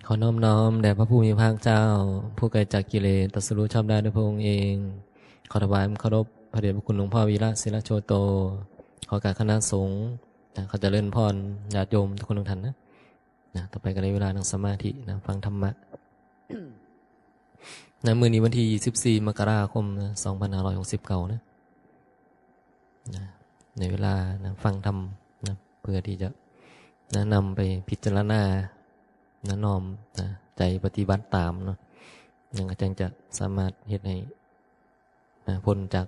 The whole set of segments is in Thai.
ขอน้อมน้อมแด่พระผู้มีพระเจ้าผู้ไกลจากกิเลสตรัสรู้ชอบได้ด้วยพระองค์เองขอถวายเคารพพระเดชพระคุณหลวงพ่อวีระศิลโชโตขอการคณะสงฆ์เขาจะเลื่อนพรญาติโยมทุกคนทุกท่านนะต่อไปก็ได้เวลานั่งสมาธินะฟังธรรมะนะมื้อนี้วันที่24มกราคม2569นะในเวลานะฟังธรรมนะเพื่อที่จะนะนำไปพิจารณานะน้อมนะใจปฏิบัติตามเนาะยังก็จะสามารถเฮ็ดให้นะพ้นจาก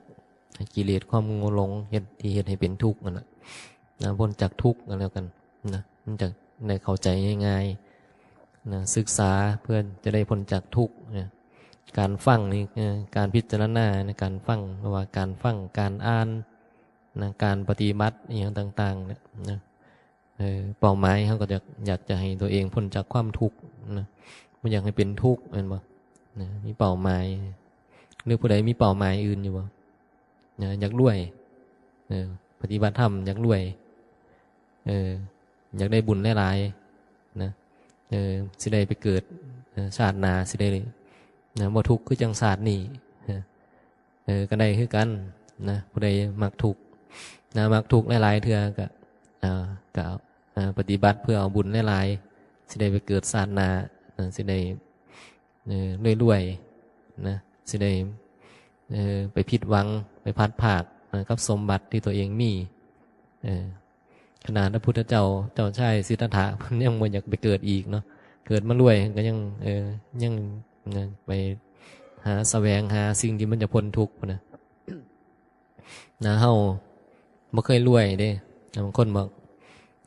กิเลสความโง่หลงเฮ็ดให้เป็นทุกข์นั่นแหละนะพ้นจากทุกข์กันแล้วกันนะมันจะได้เข้าใจง่ายๆนะศึกษาเพื่อจะได้พ้นจากทุกข์นะการฟังนี่การพิจารณาในการฟังไม่ว่าการฟังการอ่านนะการปฏิบัติอย่างต่างๆเนี่ยนะเป้าหมายเขาก็อยากจะให้ตัวเองพ้นจากความทุกข์นะไม่อยากให้เป็นทุกข์เห็นบ่นะมีเป้าหมายหรือผู้ใดมีเป้าหมายอื่นอยู่บ่นะอยากรวยปฏิบัติธรรมอยากรวยอยากได้บุญหลายๆนะสิได้ไปเกิดชาติหน้าสิได้นะบ่ทุกข์คือจังชาตินี้ก็ได้คือกันนะผู้ใดมักทุกข์นะมักทุกข์หลายๆเทื่อก็ปฏิบัติเพื่อเอาบุญหลายๆสิได้ไปเกิดชาติหน้าสิได้รวยๆนะสิได้ไปผิดหวังไปพัดภาคกับสมบัติที่ตัวเองมีขนาดพระพุทธเจ้าชายสิทธัตถะยังบ่อยากไปเกิดอีกเนาะเกิดมารวยก็ยังไปหาแสวงหาสิ่งที่มันจะพ้นทุกข์นะเฮาบ่เคยรวยเด้บางคนบอก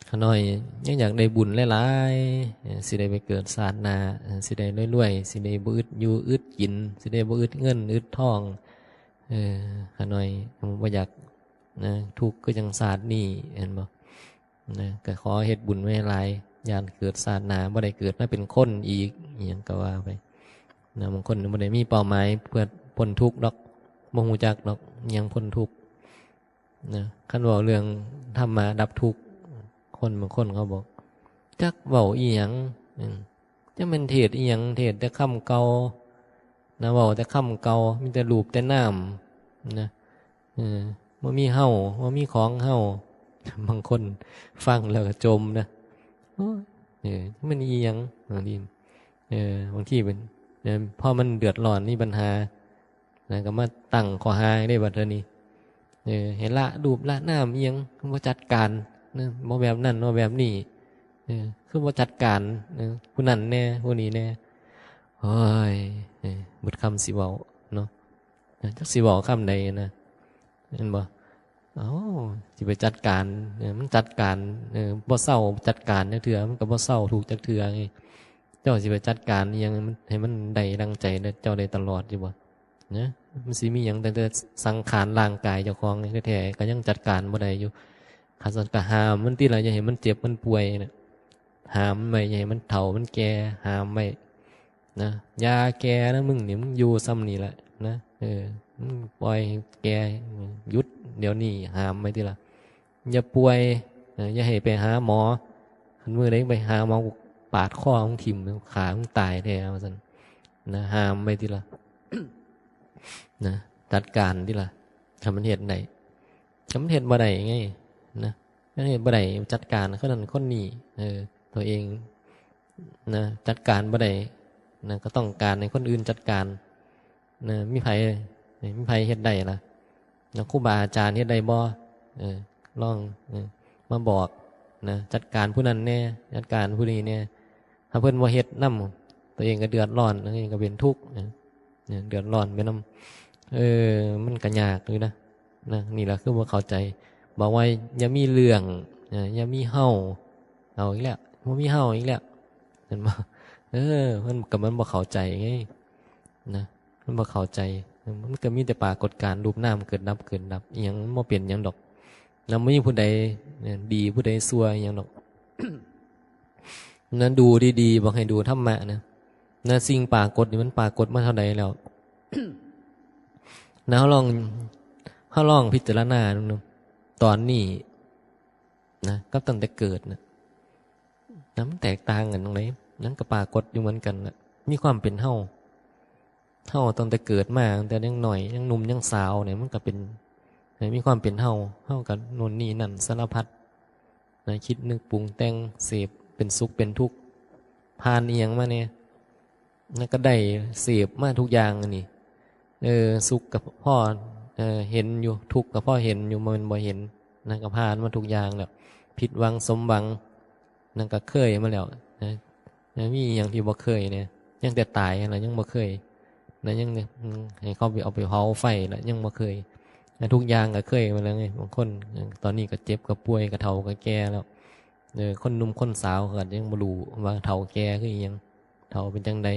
ขาน้อยยังอยากได้บุญหลายๆสิได้ไปเกิดชาติหน้าสิได้รวยๆสิได้บ่อึดอยู่อึดกินสิได้บ่อึดเงินอึดทองขาน้อยบ่อยากนะทุกข์ก็จังชาตินี้เห็นบ่นะก็ขอเฮ็ดบุญไว้หลายย่านเกิดชาติหน้าบ่ได้เกิดมาเป็นคนอีกอิหยังก็ว่าไปนะบางคนบ่ได้มีเป้าหมายเพื่อพ้นทุกข์ดอกบ่ฮู้จักดอกยังพ้นทุกข์นะคันเว้าเรื่องธรรมะดับทุกข์คนบางคนเขาบอกจักเว้าอีหยังจะเป็นเทศอีหยังเทศแต่คำเก่านะเว้าแต่คำเก่ามีแต่รูปแต่น้ำนะบ่มีเฮาบ่มีของเฮาบางคนฟังแล้วก็จมนะมันอีหยังบางทีบางทีเป็นพอมันเดือดร้อนนี่ปัญหานะก็มาตั้งข้อหาได้บัดนี้เห็นละรูปละน้ำอีหยังบ่จัดการนะบ่แบบนั้นบ่แบบนี้คือบ่จัดการผู้นั้นแน่ผู้นี้แน่โอ้ยหมดคำสิเว้าเนาะจักสิเว้าคำใดนะเห็นบ่สิไปจัดการมันจัดการบ่เศร้าจัดการจักเทื่อมันก็บ่เศร้าถูกจักเทื่อไงเจ้าสิไปจัดการอีหยังมันให้มันได้ดังใจเจ้าได้ตลอดอยู่บ่นะมันสิมีหยังแต่สังขารร่างกายเจ้าของแท้ๆก็ยังจัดการบ่ได้อยู่ขันสันก็ห้ามมันที่เราอย่าเห็นมันเจ็บมันป่วยนะห้ามไม่อย่าเห็นมันเฒ่ามันแก่ห้ามไม่นะยาแก่นะมึงเนี่ยมึงอยู่ซ้ำนี่แหละนะมึงปล่อยแก่หยุดเดี๋ยวนี้ห้ามไม่ที่ละอย่าป่วยอย่าให้ไปหาหมอขันมือเล็กไปหาหมอปาดข้อของทิ่มขาของตายแท้เอาสันนะห้ามไม่ที่ละนะจัดการที่ละทำมันเหตุไหนทำมันเหตุบ่ได้ไงนะนั่นเองบ่ได้จัดการคนนั้นคนนี้ตัวเองนะจัดการบ่ได้นะก็ต้องการให้คนอื่นจัดการนะมีไผเฮ็ดได้ล่ะนะครูบาอาจารย์เฮ็ดได้บ่ลองมาบอกนะจัดการผู้นั้นแน่จัดการผู้นี้แน่ถ้าเพิ่นบ่เฮ็ดนำตัวเองก็เดือดร้อนตัวเองก็เป็นทุกข์เดือดร้อนไปนำมันก็ยากอยู่นะนี่ล่ะคือบ่เข้าใจบอกว่าอย่ามีเรื่องอย่ามีเฮาเอาอีกแล้วมันมีเฮาอีกแล้วเห็นบ่มันกับมันบ่เข้าใจไงนะมันบ่เข้าใจมันก็มีแต่ปรากฏการณ์รูปนามเกิดดับเกิดดับอีหยังบ่เปลี่ยนหยังดอกแล้วบ่มีผู้ใดดีผู้ใดชั่วอีหยังดอก นั้นดูดีๆบอกให้ดูธรรมะนะสิ่งปรากฏนี่มันปรากฏมาเท่าใดแล้ว นะเฮาลองพิจารณาดูตอนนี้นะก็ตั้งแต่เกิดนะมันแตกต่างกันตรงไหน นั้นก็ปรากฏอยู่เหมือนกันนะมีความเป็นเฮาตั้งแต่เกิดมาตั้งแต่ยังหน่อยยังหนุ่มยังสาวเนี่ยมันก็เป็นมีความเป็นเฮากับโน่นนี่นั่นสารพัดนะคิดนึกปรุงแต่งเสพเป็นสุขเป็นทุกข์ผ่านเอียงมาเนี่ยนั่นก็ได้เสพมาทุกอย่างนี่สุขกับพ่อเห็นอยู่ทุกข์กับพ่อเห็นอยู่มันบ่เห็นนั่นก็ผ่านมาทุกอย่างแล้วผิดหวังสมหวังนั่นก็เคยมาแล้วนะมีอย่างที่บ่เคยเนี่ยยังแต่ตายนะยังบ่เคยนะยังให้เขาไปเอาไปเผาไฟนะยังบ่เคยนะทุกอย่างก็เคยมาแล้วไงบางคนตอนนี้ก็เจ็บก็ป่วยก็เฒ่าก็แก่แล้วคนหนุ่มคนสาวก็ยังบ่รู้ว่าเฒ่าแก่คืออิหยังเฒ่าเป็นจังได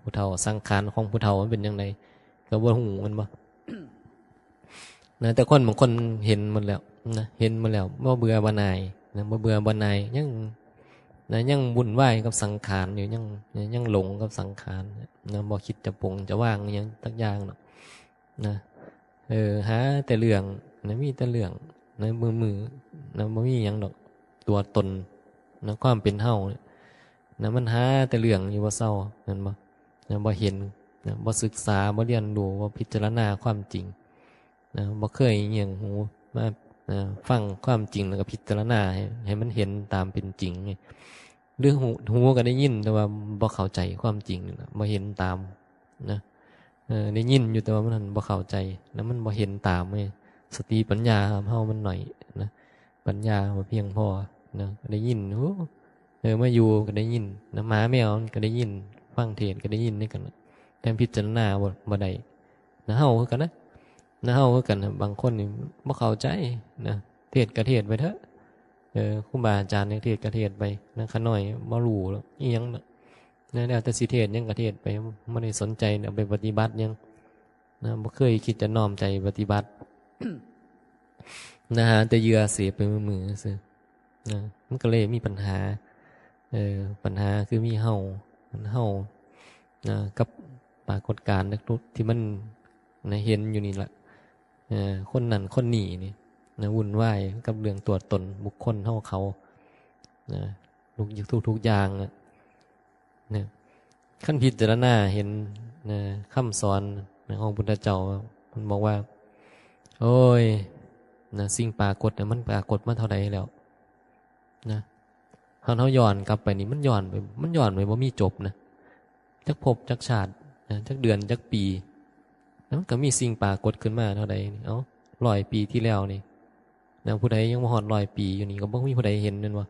ผู้เฒ่าสังขารของผู้เฒ่ามันเป็นจังไดก็บ่ฮู้มันบ่นะแต่คนบางคนเห็นหมดแล้วนะเห็นหมดแล้วบ่เบื่อบ่นายนะบ่เบื่อบ่นายยังวุ่นวายกับสังขารอยู่ยังหลงกับสังขารนะบ่คิดจะปลงจะว่างอหยังสักอย่างหรอกนะหาแต่เรื่องนะมีแต่เรื่องนะมือนะบ่มีหยังดอกตัวตนนะความเป็นเฮานะมันหาแต่เรื่องอยู่บ่เศร้านั่นบ่นะบ่เห็นนะบ่ศึกษาบ่เรียนรู้บ่พิจารณาความจริงนะบ่เคยเงี่ยงหูมาฟังความจริงแล้วก็พิจารณาให้มันเห็นตามเป็นจริงไงหรือหูก็ได้ยินแต่ว่าบ่เข้าใจความจริงบ่เห็นตามนะได้ยินอยู่แต่ว่ามันบ่เข้าใจแล้วมันบ่เห็นตามไงสติปัญญาเฮามันหน่อยนะปัญญาบ่เพียงพอนะได้ยินมาอยู่ก็ได้ยินนะหมาแมวก็ได้ยินฟังเทศน์ก็ได้ยินนี่กันแต่พิจารณาบ่ได้นะเฮาคือกันนะเฮาคือกันบางคนนี่บ่เข้าใจนะเทศน์ก็เทศน์ไปเถอะครูบาอาจารย์เนี่ยเทศน์ก็เทศน์ไปนะขาน้อยบ่รู้หรอกอีหยังนะแล้วแต่สิเทศน์ยังก็เทศน์ไปบ่ได้สนใจเอาไปปฏิบัติยังนะบ่เคยคิดจะน้อมใจปฏิบัติ นะฮะแต่เหยื่อเสียไปมือซื่อนะมันก็เลยมีปัญหาปัญหาคือมีเฮานะกับปรากฏการณ์ที่มันนะเห็นอยู่นี่แหละคนนั้นคนนี้นี่นะวุ่นวายกับเรื่องตัวตนบุคคลเฮาเขานะทุกอย่างนะขั้นพิจารณาเห็นนะคำสอนของพุทธเจ้ามันบอกว่าโอ้ยนะสิ่งปรากฏเนี่ยมันปรากฏมาเท่าใดแล้วนะเขาย้อนกลับไปนี่มันย้อนไปว่ามีจบนะจักภพจักชาตินะจักเดือนจักปีแล้วมันก็มีสิ่งปรากฏขึ้นมาเท่าใดนี่100 ปีที่แล้วนี่นะผู้ใดยังมาฮอด100 ปีอยู่นี่ก็บ่มีผู้ใดเห็นนั่นวะ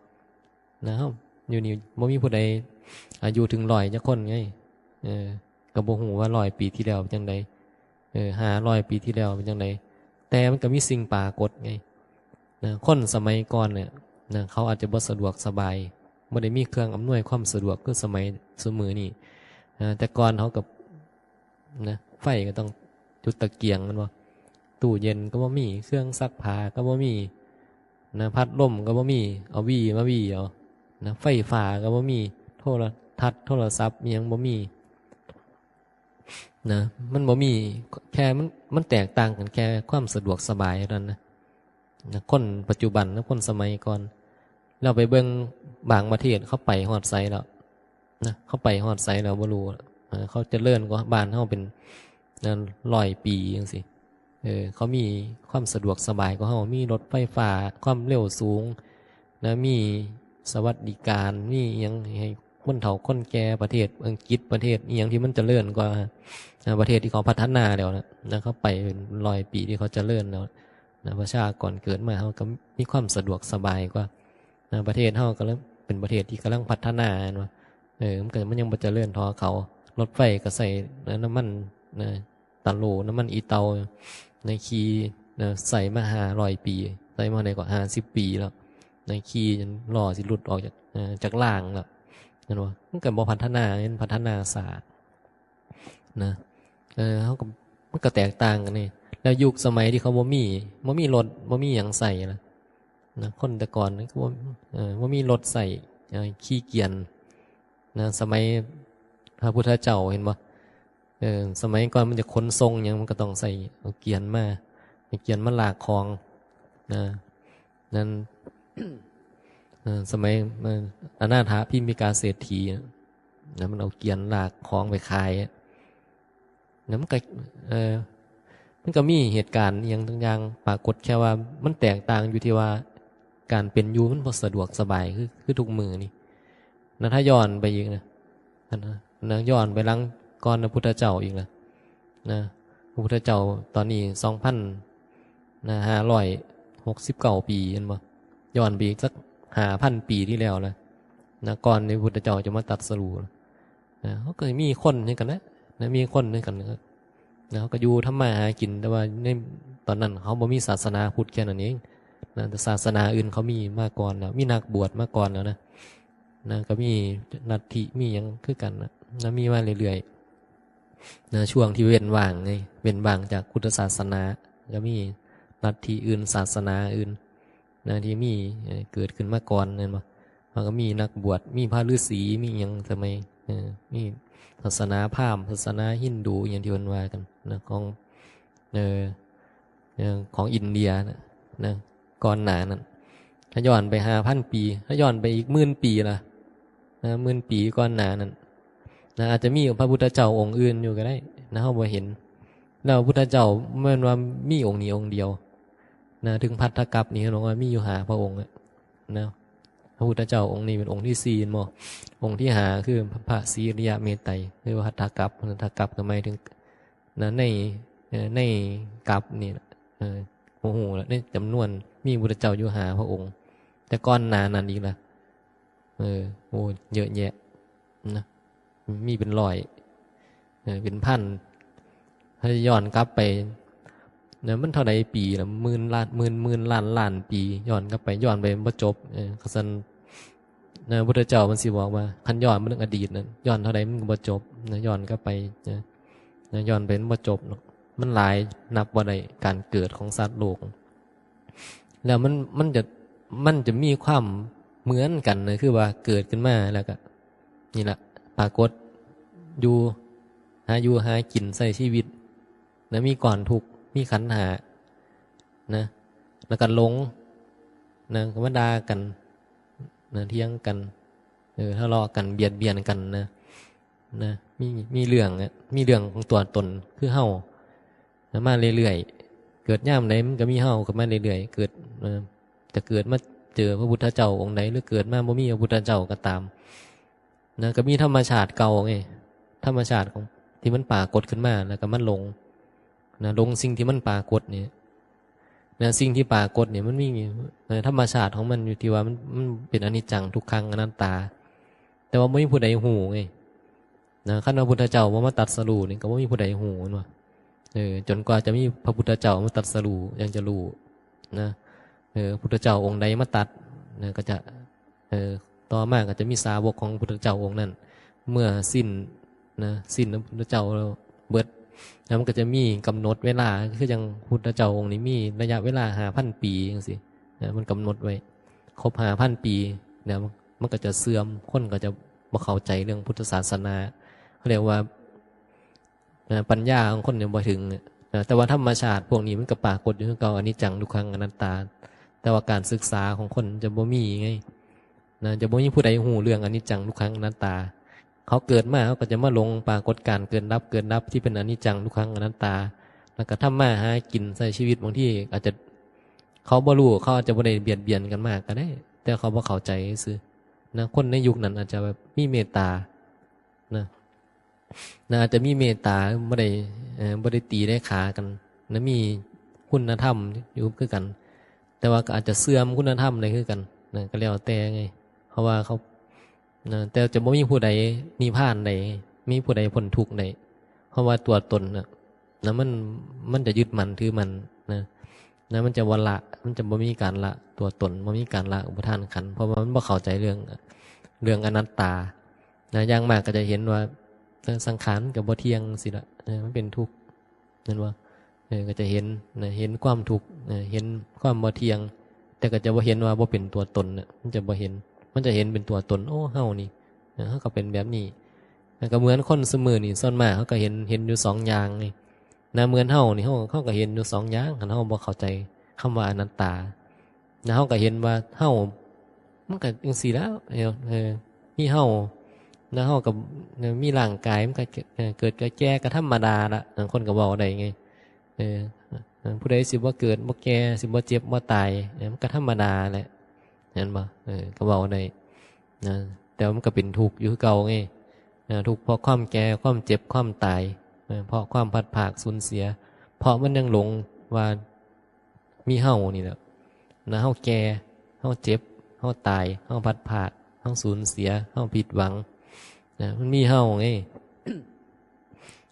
นะครับอยู่นี่บ่มีผู้ใดอายุถึง100จักคนไงก็บ่ฮู้ว่า100 ปีที่แล้วเป็นจังได500 ปีที่แล้วเป็นจังไดแต่มันก็มีสิ่งปรากฏไงนะคนสมัยก่อนเนี่ยนะเขาอาจจะบ่สะดวกสบายบ่ได้มีเครื่องอำนวยความสะดวกคือสมัยซุมื้อนี้แต่ก่อนเขากับนะไฟก็ต้องจุดตะเกียงมันบ่ตู้เย็นก็บ่มีเครื่องซักผ้าก็บ่มีนะพัดลมก็บ่มีเอามาเอานะไฟฟ้าก็บ่มีโทรทัศน์โทรศัพท์ยังบ่มีนะมันบ่มีแค่มันแตกต่างกันแค่ความสะดวกสบายเท่านั้นนะคนปัจจุบันและคนสมัยก่อนเราไปเบิ่งบางประเทศเขาไปฮอดไสแล้วนะเขาไปฮอดไสแล้วบ่รู้เขาเจริญกว่าบ้านเฮาเป็น100 ปีจังซี่เขามีความสะดวกสบายกว่าเฮามีรถไฟฟ้าความเร็วสูงนะมีสวัสดิการมีอิหยังให้คนเฒ่าคนแก่ประเทศอังกฤษประเทศอิหยังที่มันเจริญกว่าประเทศที่เขาพัฒนาแล้วนะเขาไปเป็น100 ปีที่เขาเจริญแล้วนะประชากรเกิดมาเขาก็มีความสะดวกสบายกว่านะประเทศเขาก็เป็นประเทศที่กำลังพัฒนาเนาะมันยังบ่เจริญเท่าเขารถไฟก็ใส่น้ำมันนะตะโลน้ำมันอีเตาในขี่ใส่มา500 ปีใส่มาในก็50 ปีแล้วในขี่จนล้อสิหลุดออกจากล่างแล้วนั่นว่ามันก็บ่พัฒนาเป็นพัฒนาศาสตร์นะเขาก็มันก็แตกต่างกันนี่แล้วยุคสมัยที่เขาบ่มีรถบ่มีหยังใส่นะคนแต่ก่อนก็บ่มีรถใส่ขี่เกียจนะสมัยพระพุทธเจ้าเห็นบ่สมัยก่อนมันจะขนส่งหยังมันก็ต้องใส่เอาเกียจมาลากคลองนะนั่นสมัยอนาถาพิมพิกาเศรษฐี นะมันเอาเกียนลากของไปขายนะมันก็มีเหตุการณ์อย่างต่างๆปรากฏแค่ว่ามันแตกต่างอยู่ที่ว่าการเป็นอยู่มันบ่สะดวกสบายคือทุกมือนี่นะถ้าย้อนไปอีกนะย้อนไปหลังก่อนพระพุทธเจ้าอีกนะพระพุทธเจ้าตอนนี้2,569 ปีเห็นบ่ย้อนไปอีกสัก5,000 ปีที่แล้วนะก่อนในพระพุทธเจ้าจะมาตรัสรู้นะเขาก็มีคนเหมือนกันนะมีคนเหมือนกันนะเขาก็อยู่ทำมาหากินแต่ว่าในตอนนั้นเขาบ่มีศาสนาพุทธแค่นั้นเองนะแต่ศาสนาอื่นเขามีมาก่อนแล้วมีนักบวชมาก่อนแล้วนะก็มีนัตถิมียังคือกันนะมีมาเรื่อยๆนะช่วงที่เว้นว่างไงเว้นว่างจากพุทธศาสนาก็มีนัตถิอื่นศาสนาอื่นนะที่มีเกิดขึ้นมาก่อนนั่นบ่มันก็มีนักบวชมีพระฤาษีมียังสมัยมีศาสนาพราหมณ์ศาสนาฮินดูอย่างที่ว่ากันนะของอินเดียนะก่อนหน้านั้นถ้าย้อนไป5,000 ปีถ้าย้อนไปอีก10,000 ปีล่ะนะ10,000 ปีก่อนหน้านั้นนะอาจจะมีพระพุทธเจ้าองค์อื่นอยู่ก็ได้นะเราบ่เห็นแล้วพระพุทธเจ้าเหมือนว่ามีองค์นี้องค์เดียวนะถึงภัททกัปนี่บอกว่ามีอยู่5 พระองค์นะพระพุทธเจ้าองค์นี้เป็นองค์ที่4มั้งองค์ที่5คือพระศรีอริยเมตไตรหรือว่าภัททกัปก็หมายถึงนะในกัปนี่โอ้โหในจำนวนมีพุทธเจ้าอยู่5 พระองค์แต่ก่อนหน้านั้นอีกล่ะโอ้เยอะแยะนะมีเป็นร้อยเป็นพันถ้าย้อนกลับไปเนี่ยมันเท่าใดปีละ10,000 ล้านล้านปีย้อนกลับไปบ่จบกษันนะพุทธเจ้ามันสิบอกว่าคันย้อนมาเรื่องอดีตนั้นย้อนเท่าใดมันก็บ่จบนะย้อนกลับไปนะย้อนไปมันบ่จบเนาะมันหลายนับบ่ได้การเกิดของสัตว์โลกแล้วมันจะมีความเหมือนกันนะคือว่าเกิดขึ้นมาแล้วก็นี่แหละปรากฏอยู่หากินใช้ชีวิตนะมีก่อนทุกข์มีขันธ์ห้านะแล้วก็หลงนะก็มาด่ากันนะเถียงกันทะเลาะกันเบียดเบียนกันนะมีเรื่องของตัวตนคือเฮานะมาเรื่อยๆเกิดย่ามไหนมันก็มีเฮากับมาเรื่อยๆเกิดจะเกิดมาเจอพระพุทธเจ้าองค์ไหนหรือเกิดมาบ่มีพระพุทธเจ้าก็ตามนะก็มีธรรมชาติเก่าไงธรรมชาติของที่มันปรากฏขึ้นมาแล้วก็มันหลงนะลงสิ่งที่มันปรากฏเนี่ยนะสิ่งที่ปรากฏเนี่ยมันมีธรรมชาติของมันอยู่ที่ว่ามันเป็นอนิจจังทุกขังอนัตตาแต่ว่าไม่มีผู้ใดหูไงนะขั้นพระพุทธเจ้าว่ามาตรัสรู้นี่ก็ไม่มีผู้ใดหูว่าจนกว่าจะมีพระพุทธเจ้ามาตรัสรู้ยังจะรู้นะพุทธเจ้าองค์ใดมาตัดนะก็จะต่อมาก็จะมีสาวกของพุทธเจ้าองค์นั้นเมื่อสิ้นพระพุทธเจ้าเราเบิดแล้วมันก็จะมีกำหนดเวลาคืออย่างพุทธเจ้าองค์นี้มีระยะเวลา5,000 ปีอย่างสิมันกำหนดไว้ครบ5,000 ปีเนี่ยมันก็จะเสื่อมคนก็จะบ่เข้าใจเรื่องพุทธศาสนาเขาเรียกว่าปัญญาของคนเนี่ยบ่ถึงแต่ว่าธรรมชาติพวกนี้มันก็ปรากฏอยู่คือเก่าอนิจจังทุกขังอนัตตาแต่ว่าการศึกษาของคนจะบ่มีไงจะบ่มีผู้ใดหูเรื่องอนิจจังทุกขังอนัตตาเขาเกิดมาเขาก็จะมาลงปรากฏการเกิดดับที่เป็นอนิจจังทุกขังอนัตตาแล้วก็ทำมาหากินใช้ชีวิตบางที่อาจจะเขาบ่รู้เขาอาจจะบ่ได้เบียดเบียนกันมากก็ได้แต่เขาบ่เข้าใจซื่อนะคนในยุคนั้นอาจจะแบบมีเมตตาอาจจะมีเมตตาบ่ได้ตีได้ขากันนะมีคุณธรรมอยู่คือกันแต่ว่าก็อาจจะเสื่อมคุณธรรมได้คือกันนะก็แล้วแต่ไงเพราะว่าเขาแต่จะบ่มีผู้ใดนิพพานใดมีผู้ใดพ้นทุกข์ใดเพราะว่าตัวตนมันจะยึดมันถือมันมันจะละมันจะบ่มีการละตัวตนบ่มีการละอุปทานขันธ์เพราะว่ามันบ่เข้าใจเรื่องอนัตตาอย่างมากก็จะเห็นว่าสังขารกับบ่เที่ยงสิละมันเป็นทุกข์นั่นว่าก็จะเห็นความทุกข์เห็นความบ่เที่ยงแต่ก็จะบ่เห็นว่าบ่เป็นตัวตนมันจะบ่เห็นมันจะเห็นเป็นตัวตนโอ้เฮานี่เฮาก็เป็นแบบนี้ก็เหมือนคนเสมอนี่ส่วนมากเขาก็เห็นอยู่2อย่างนี่เหมือนเฮานี่เฮาก็เห็นอยู่2อย่างคันเฮาบ่เข้าใจคำว่าอนัตตาเฮาก็เห็นว่าเฮามันก็จังซี่แล้วมีเฮา นะเฮากับมีร่างกายมันก็เกิดก็แก่ก็ธรรมดาละคนก็เว้าได้ไงเออผู้ใดสิบ่เกิดบ่แก่สิบ่เจ็บบ่ตายมันก็ธรรมดาแหละเห็นบ่ก็เว้าได้นะแต่มันก็เป็นทุกข์อยู่คือเก่าไงทุกข์เพราะความแก่ความเจ็บความตายเพราะความพัดภาคสูญเสียเพราะมันยังหลงว่ามีเฮานี่แหละนะเฮาแก่เฮาเจ็บเฮาตายเฮาพัดภาคเฮาสูญเสียเฮาผิดหวังนะมันมีเฮาไง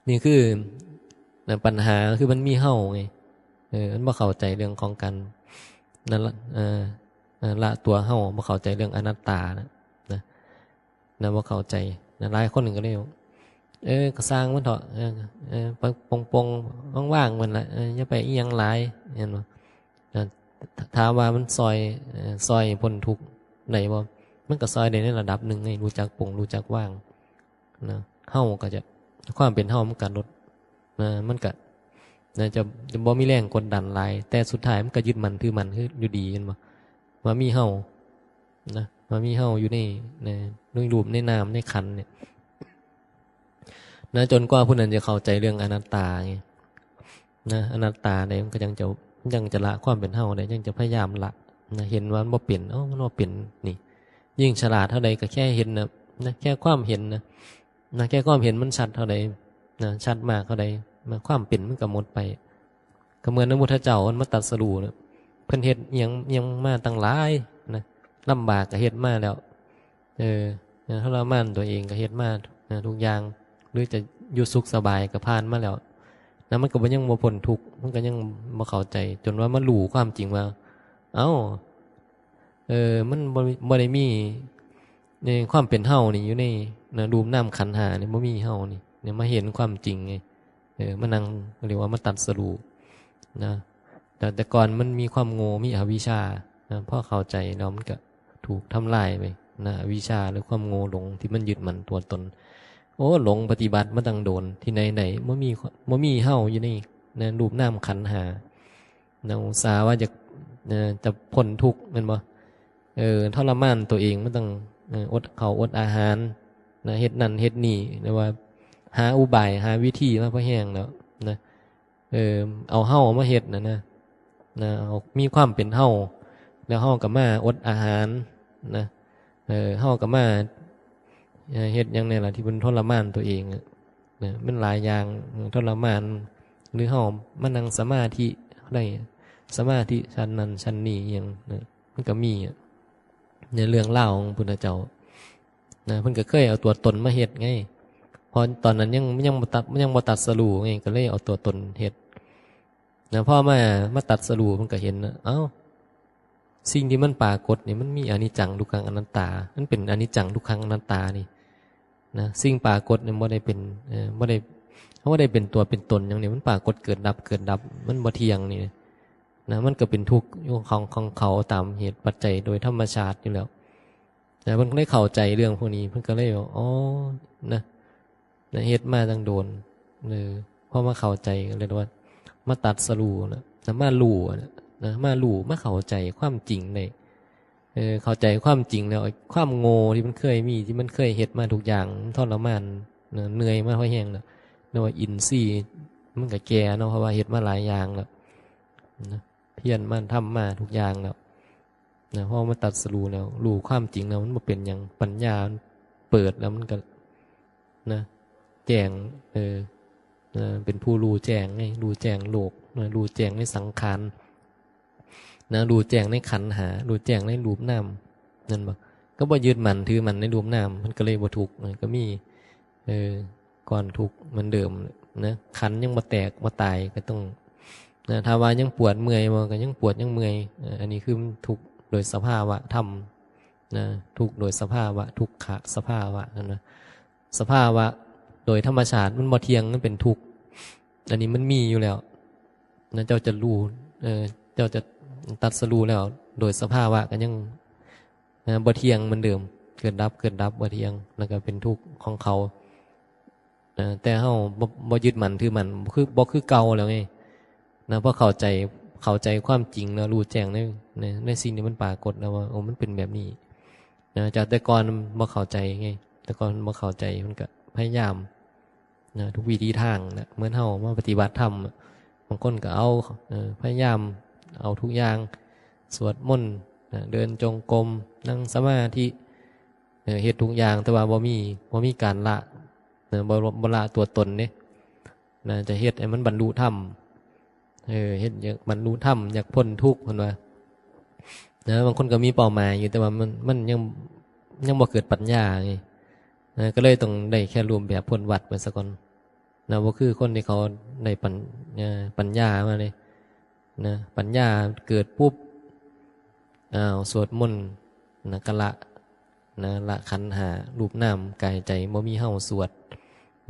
นี่คือปัญหาคือมันมีเฮาไงมันบ่เข้าใจเรื่องของกันนั่นละตัวเฮาบ่เข้าใจเรื่องอนัตตานะบ่เข้าใจนะหลายคนหนึ่งก็เลยก็สร้างมันเถอะปงว่างๆมันละอย่าไปอีหยังหลายเห็นบ่ถามว่ามันซอยพ้นทุกข์ได้บ่มันก็ซอยได้ในระดับหนึ่งไงรู้จักปงรู้จักว่างนะเฮาก็จะความเป็นเฮามันก็ลดมันก็จะบ่มีแรงกดดันหลายแต่สุดท้ายมันก็ยึดมั่นถือมั่นคืออยู่ดีเห็นบ่ว่ามีเฮานะว่ามีเฮาอยู่ในรูปในนามในขันธ์เนี่ยนะจนกว่าผู้นั้นจะเข้าใจเรื่องอนัตตาไงนะอนัตตาเนี่ยมันก็ยังจะละความเป็นเฮาได้ยังจะพยายามละนะเห็นว่ามันบ่เปลี่ยนมันบ่เปลี่ยนนี่ยิ่งฉลาดเท่าใดก็แค่เห็นนะแค่ความเห็นนะแค่ความเห็นมันชัดเท่าใดนะชัดมากเท่าใดความเป็นมันก็หมดไปก็เหมือนพระพุทธเจ้ามันมาตรัสรู้นะเพิ่นเฮ็ดยังมาตั้งหลายนะลำบากก็เฮ็ดมาแล้วทรมานตัวเองก็เฮ็ดมาทุกอย่างหรือจะอยู่สุขสบายก็ผ่านมาแล้วนะมันก็บ่ยังบ่พ้นทุกข์มันก็ยังบ่เข้าใจจนว่ามันรู้ความจริงว่าเอ้ามันบ่ได้มีในความเป็นเฮานี่อยู่ในรูปนามขันธ์ห้านี่บ่มีเฮานี่เนี่ยมาเห็นความจริงไงมานั่งเรียกว่ามาตัดสรุปนะแต่ก่อนมันมีความโง่มีอวิชชานะพอเข้าใจแล้วมันก็ถูกทำลายไปนะอวิชชาหรือความโง่หลงที่มันยึดมั่นตัวตนโอ้หลงปฏิบัติมาตั้งโดนที่ไหนบ่มีเฮาอยู่ในรูปนามขันธ์ห้านะอุตส่าห์ว่าจะพ้นทุกข์แม่นบ่ทรมานตัวเองมันต้องอดข้าวอดอาหารนะเฮ็ดนั่นเฮ็ดนี่นะว่าหาอุบายหาวิธีมาพอแห้งแล้วนะเอาเฮามาเฮ็ดนะเอามีความเป็นเฮาแล้วเฮาก็มาอดอาหารนะเฮาก็มาเฮ็ดหยังไงล่ะที่มันทรมานตัวเองนะมันหลายอย่างทรมานหรือเฮามานั่งสมาธิได้สมาธิชั้นนั้นชั้นนี้หยังนะมันก็มีในเรื่องเล่าของพุทธเจ้านะเพิ่นก็เคยเอาตัวตนมาเฮ็ดไงพอตอนนั้นยังบ่ตัดสรู้ไงก็เลยเอาตัวตนเฮ็ดนะพ่อมาตัดสรู้มันก็เห็นนะเอ้าสิ่งที่มันปรากฏนี่มันมีอนิจจังทุกขังอนัตตามันเป็นอนิจจังทุกขังอนัตตานี่นะสิ่งปรากฏเนี่ยบ่ได้เป็นบ่ได้เป็นตัวเป็นตนอย่างนี้มันปรากฏเกิดดับมันบ่เที่ยงนี่นะมันก็เป็นทุกข์ของเขาตามเหตุปัจจัยโดยธรรมชาติอยู่แล้วแต่มันได้เข้าใจเรื่องพวกนี้เพิ่นก็เลยว่าอ๋อนะเฮ็ดมาตั้งโดนพอมาเข้าใจก็เลยว่ามาตัดสรู้นะมารู้นะมารู้มาเข้าใจความจริงในเข้าใจความจริงแล้วความโง่ที่มันเคยมีที่มันเคยเฮ็ดมาทุกอย่างทรมานเหนื่อยมาเพราะแห้งแล้วเรียกว่าอินทรีย์มันก็แก่เนาะเพราะว่าเฮ็ดมาหลายอย่างแล้วนะเพียรมันทำมาทุกอย่างแล้วนะพอมาตัดสรู้แล้วรู้ความจริงแล้วมันบ่เป็นหยังปัญญาเปิดแล้วมันก็นะแจ้งเป็นผู้รู้แจ้งไงรู้แจ้งโลกรู้แจ้งในสังขารนะรู้แจ้งในขันธ์ห้ารู้แจ้งในรูปนามนั่นบ่ก็บ่ยึดมั่นถือมั่นในรูปนามมันก็เลยบ่ทุกข์ก็มีก่อนทุกข์เหมือนเดิมนะขันธ์ยังบ่แตกบ่ตายก็ต้องนะถ้าว่ายังปวดเมื่อยมันก็ยังปวดยังเมื่อยอันนี้คือทุกข์โดยสภาวะธรรมนะทุกข์โดยสภาวะทุกขะสภาวะนั่นนะสภาวะโดยธรรมชาติมันบ่เที่ยงมันเป็นทุกข์อันนี้มันมีอยู่แล้วนะเจ้าจะรู้เจ้าจะตัดสรู้แล้วโดยสภาวะก็ยังบ่เที่ยงเหมือนเดิมเกิดดับบ่เที่ยงแล้วก็เป็นทุกข์ของเขาแต่เฮาบ่ยึดมั่นถือมั่นบ่คือเก่าแล้วไงนะเพราะเข้าใจความจริงแล้วรู้แจ้งในสิ่งที่มันปรากฏแล้วว่าโอ้มันเป็นแบบนี้นะจากแต่ก่อนบ่เข้าใจไง แต่ก่อนบ่เข้าใจมันก็พยายามนะทุกวิธีทางนะเหมือนเฮามาปฏิบัติธรรมบางคนก็เอาพยายามเอาทุกอย่างสวดมนต์เดินจงกรมนั่งสมาธิเฮ็ดทุกอย่างแต่ว่าบ่มีการละบ่ละตัวตนเด้นะจะเฮ็ดให้มันบรรลุธรรมเฮ็ดอยากบรรลุธรรมอยากพ้นทุกข์เพิ่นว่านะบางคนก็มีเป้าหมายอยู่แต่ว่ามันยังบ่เกิดปัญญาไงนะก็เลยต้องได้แค่รวมแบบพ้นวัฏไปซะก่อนนะบ่คือคนที่เขาได้ปัญญามาเลยนะปัญญาเกิดปุ๊บสวดมนต์นะกะละขันธ์ห้ารูปนามกายใจบ่มีเฮาสวด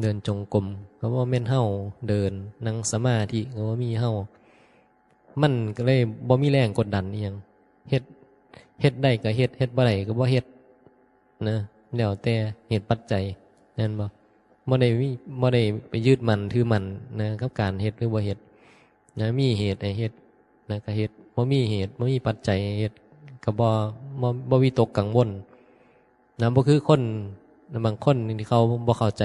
เดินจงกรมก็บ่แม่นเฮาเดินนั่งสมาธิก็บ่มีเฮามันก็เลยบ่มีแรงกดดันอีหยังเฮ็ดได้ก็เฮ็ดบ่ได้ก็บ่เฮ็ดนะแล้วแต่เหตุปัจจัยนั่นบ่ได้ไปยึดมันถือมันนะกับการเฮ็ดหรือบ่เฮ็ดนะมีเหตุให้เฮ็ดนะก็เฮ็ดบ่มีเหตุบ่มีปัจจัยเฮ็ดก็บ่วิตกกังวลนะบ่คือคนบางคนที่เขาบ่เข้าใจ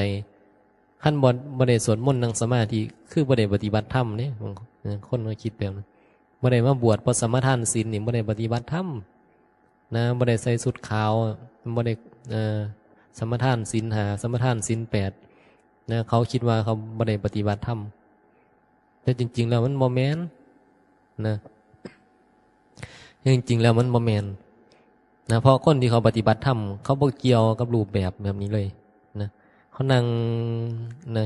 คันบ่ได้สวดมนต์นั่งสมาธิคือบ่ได้ปฏิบัติธรรมเด้บางคนก็คิดแบบนั้นบ่ได้มาบวชเพราะสมทานศีลนี่บ่ได้ปฏิบัติธรรมนะบ่ได้ใส่ชุดขาวบ่ได้สมทานศีล5สมทานศีล8นะเขาคิดว่าเขาบ่ได้ปฏิบัติธรรมแต่จริงๆแล้วมันบ่แม่นนะจริงๆแล้วมันบ่แม่นนะเพราะคนที่เขาปฏิบัติธรรมเขาบ่เกี่ยวกับรูปแบบนี้เลยนะเขานั่งใน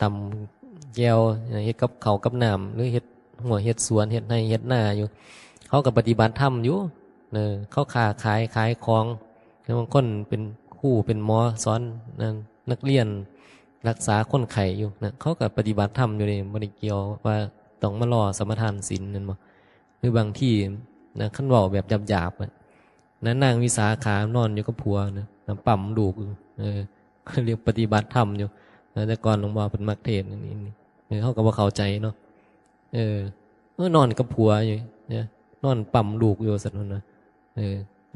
ตำแก้วเฮ็ดกับข้าวกับน้ำหรือเฮ็ดหัวเฮ็ดสวนเฮ็ดไร่เฮ็ดนาอยู่เขาก็ปฏิบัติธรรมอยู่เขาค้าขายของบางคนเป็นครูเป็นหมอสอนนักเรียนรักษาคนไข้อยู่นะเขาก็ปฏิบัติธรรมอยู่นี่บ่ได้เกี่ยวว่าต้องมารอสมทานศีลนั่นบ่หรือบางที่นะคันเว้าแบบหยาบๆนางวิสาขานอนอยู่กับผัวนะปั๊มลูกเรียกปฏิบัติธรรมอยู่แต่ก่อนหลวงพ่อเป็นมักเทศนี่เขาก็บ่เข้าใจเนาะนอนกับผัวอยู่เนี่ยนอนปั๊มลูกอยู่สัตว์นั่นนะ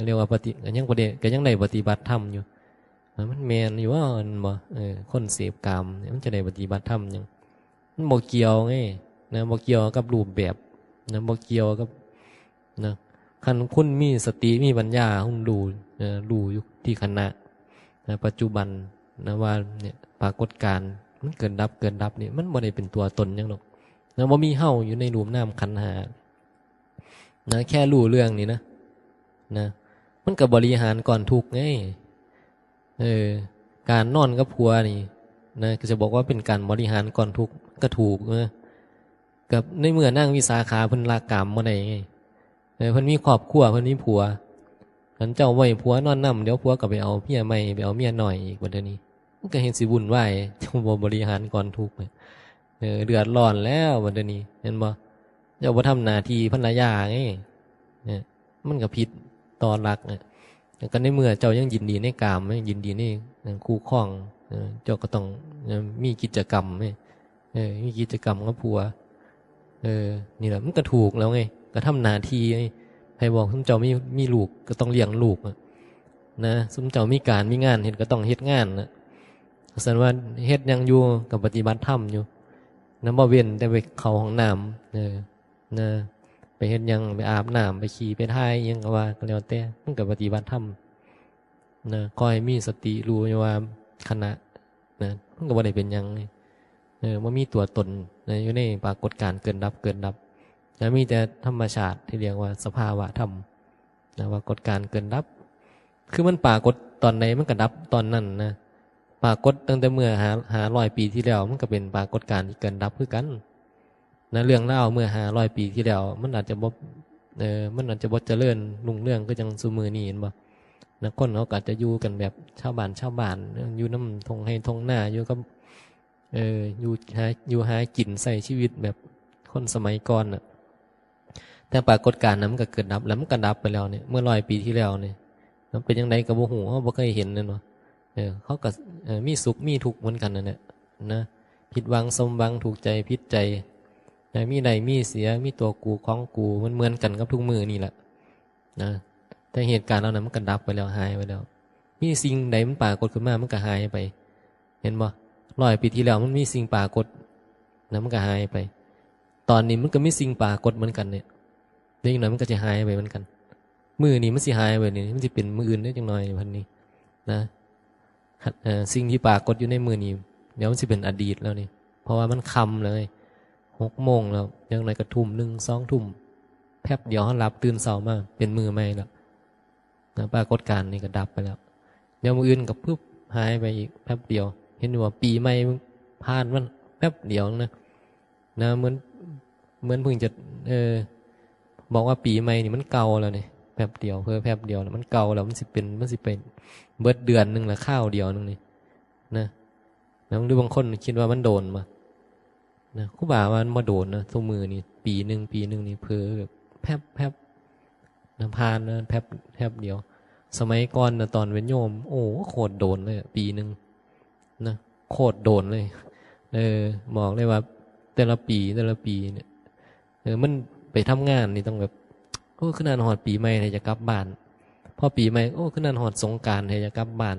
เรียกว่าก็ยังได้ปฏิบัติธรรมอยู่มันแมนอยู่ว่ามันบ่คนเสพกามเนี่ยมันจะได้ปฏิบัติธรรมยังมันบ่เกี่ยวไงนะบ่เกี่ยวกับรูปแบบนะบ่เกี่ยวกับนะคันคุณมีสติมีปัญญาคุณดูอยู่ที่ขณะนะปัจจุบันนะว่าเนี่ยปรากฏการณ์มันเกิดดับเนี่ยมันบ่ได้เป็นตัวตนหยังหรอกนะบ่มีเฮาอยู่ในรูปนามขันธ์ห้านะแค่รู้เรื่องนี้นะมันก็บริหารก่อนทุกข์ไงการนอนกับผัวนี่นะก็จะบอกว่าเป็นการบริหารก่อนทุกข์ก็ถูกนะกับในเมื่อนั่งวิสาขาเพิ่นละกามบ่ได้ไงเพิ่นมีครอบครัวเพิ่นมีผัวฉันเจ้าไว้ผัวนอนนำเดี๋ยวผัวก็ไปเอาเมียใหม่ไปเอาเมียน้อยอีกบัดนี้มันก็เห็นสิวุ่นวายเจ้าบ่บริหารก่อนทุกข์เดือดร้อนแล้วบัดนี้เห็นบ่เจ้าบ่ทำหน้าที่ภรรยาไงมันก็ผิดต่อหลักก็ในเมื่อเจ้ายังยินดีในกามยินดีในคู่ครองเจ้าก็ต้องมีกิจกรรมมีกิจกรรมกับผัวนี่แหละมันก็ถูกแล้วไงก็ทำหน้าที่ให้บอกสมเจ้ามีลูกก็ต้องเลี้ยงลูกนะสมเจ้ามีการมีงานเห็นก็ต้องเฮ็ดงานนะแสดงว่าเฮ็ดยังอยู่กับปฏิบัติธรรมอยู่น้ำบ่เว้นแต่ไปเข้าห้องน้ำนะไปเฮ็ดยังไปอาบน้ำไปขี่ไปถ่ายยังก็ว่าก็แล้วแต่มันก็ปฏิบัติธรรมนะคอยมีสติรู้ว่าขณะนะมันก็บ่ได้เป็นหยังบ่มีตัวตนอยู่ในปรากฏการณ์เกิดดับนะมีแต่ธรรมชาติที่เรียกว่าสภาวะธรรมนะปรากฏการณ์เกิดดับคือมันปรากฏตอนไหนมันก็ดับตอนนั้นนะปรากฏตั้งแต่เมื่อหา100 ปีที่แล้วมันก็เป็นปรากฏการณ์ที่เกิดดับคือกันนะเรื่องเล่าเมื่อ500 ปีที่แล้วมันอาจจะบ่เจริญรุ่งเรืองก็จังซุมื้อนี้เห็นบ่นะคนเขาก็อาจจะอยู่กันแบบชาวบ้านอยู่น้ำทงให้ทงหน้าอยู่กับอยู่หากินใส่ชีวิตแบบคนสมัยก่อนน่ะแต่ปรากฏการณ์นั้นมันก็เกิดดับแล้วมันก็ดับไปแล้วเนี่ยเมื่อ100 ปีที่แล้วเนี่ยมันเป็นจังไดก็บ่ฮู้เฮาบ่เคยเห็นนั่นเนาะเขาก็มีสุขมีทุกข์เหมือนกันนั่นแหละนะผิดหวังสมหวังถูกใจผิดใจมีใดมีเสียมีตัวกูของกูมันเหมือนกันกับทุกมือนี่แหละนะแต่เหตุการณ์เหล่านั้นมันก็ดับไปแล้วหายไปแล้ว มีสิ่งใดมันปรากฏขึ้นมามันก็หายไป เห็นบ่100 ปีที่แล้วมันมีสิ่งปรากฏนะมันก็หายไป ตอนนี้มันก็มีสิ่งปรากฏเหมือนกันเนี่ยเดี๋ยวอีกหน่อยมันก็จะหายไปเหมือนกันมือนี้มันสิหายไปนี่มันสิเป็นมืออื่นได้จังหน่อยพันนี้นะสิ่งที่ปรากฏอยู่ในมือนี้เดี๋ยวมันสิเป็นอดีตแล้วนี่เพราะว่ามันค่ำเลย6 โมงแล้วยังไงก็ทุ่ม1 2 ทุ่มแป๊บเดียวเขาหลับตื่นเช้ามาเป็นมือใหม่แล้วนะปรากฏการณ์นี่ก็ดับไปแล้วเดี๋ยวมืออื่นก็ปุ๊บหายไปอีกแป๊บเดียวเห็นว่าปีใหม่ผ่านมันแป๊บเดียวนะเหมือนเพิ่งจะบอกว่าปีใหม่นี่มันเก่าแล้วนี่แป๊บเดียวเพิ่แป๊บเดียวแล้วมันเก่าแล้วมันสิเป็นเบิดเดือนนึงละข้าวเดียวนึงนี่นะแล้วหรือบางคนคิดว่ามันโดนมานะครูบาว่ามันมาโดนนะทุกมือนี่ปีหนึ่งนี่เพิ่แบบแป๊บนะผ่านนะแป๊บเดียวสมัยก่อนนะตอนเป็นโยมโอ้โคตรโดนเลยปีหนึ่งนะโคตรโดนเลยบอกเลยว่าแต่ละปีเนี่ยมันไปทำงานนี่ต้องแบบโอ้ขึ้นนานหอดปีใหม่เลยจะกลับบ้านพอปีใหม่โอ้ขึ้นนานหอดสงกรานต์เลยจะกลับบ้าน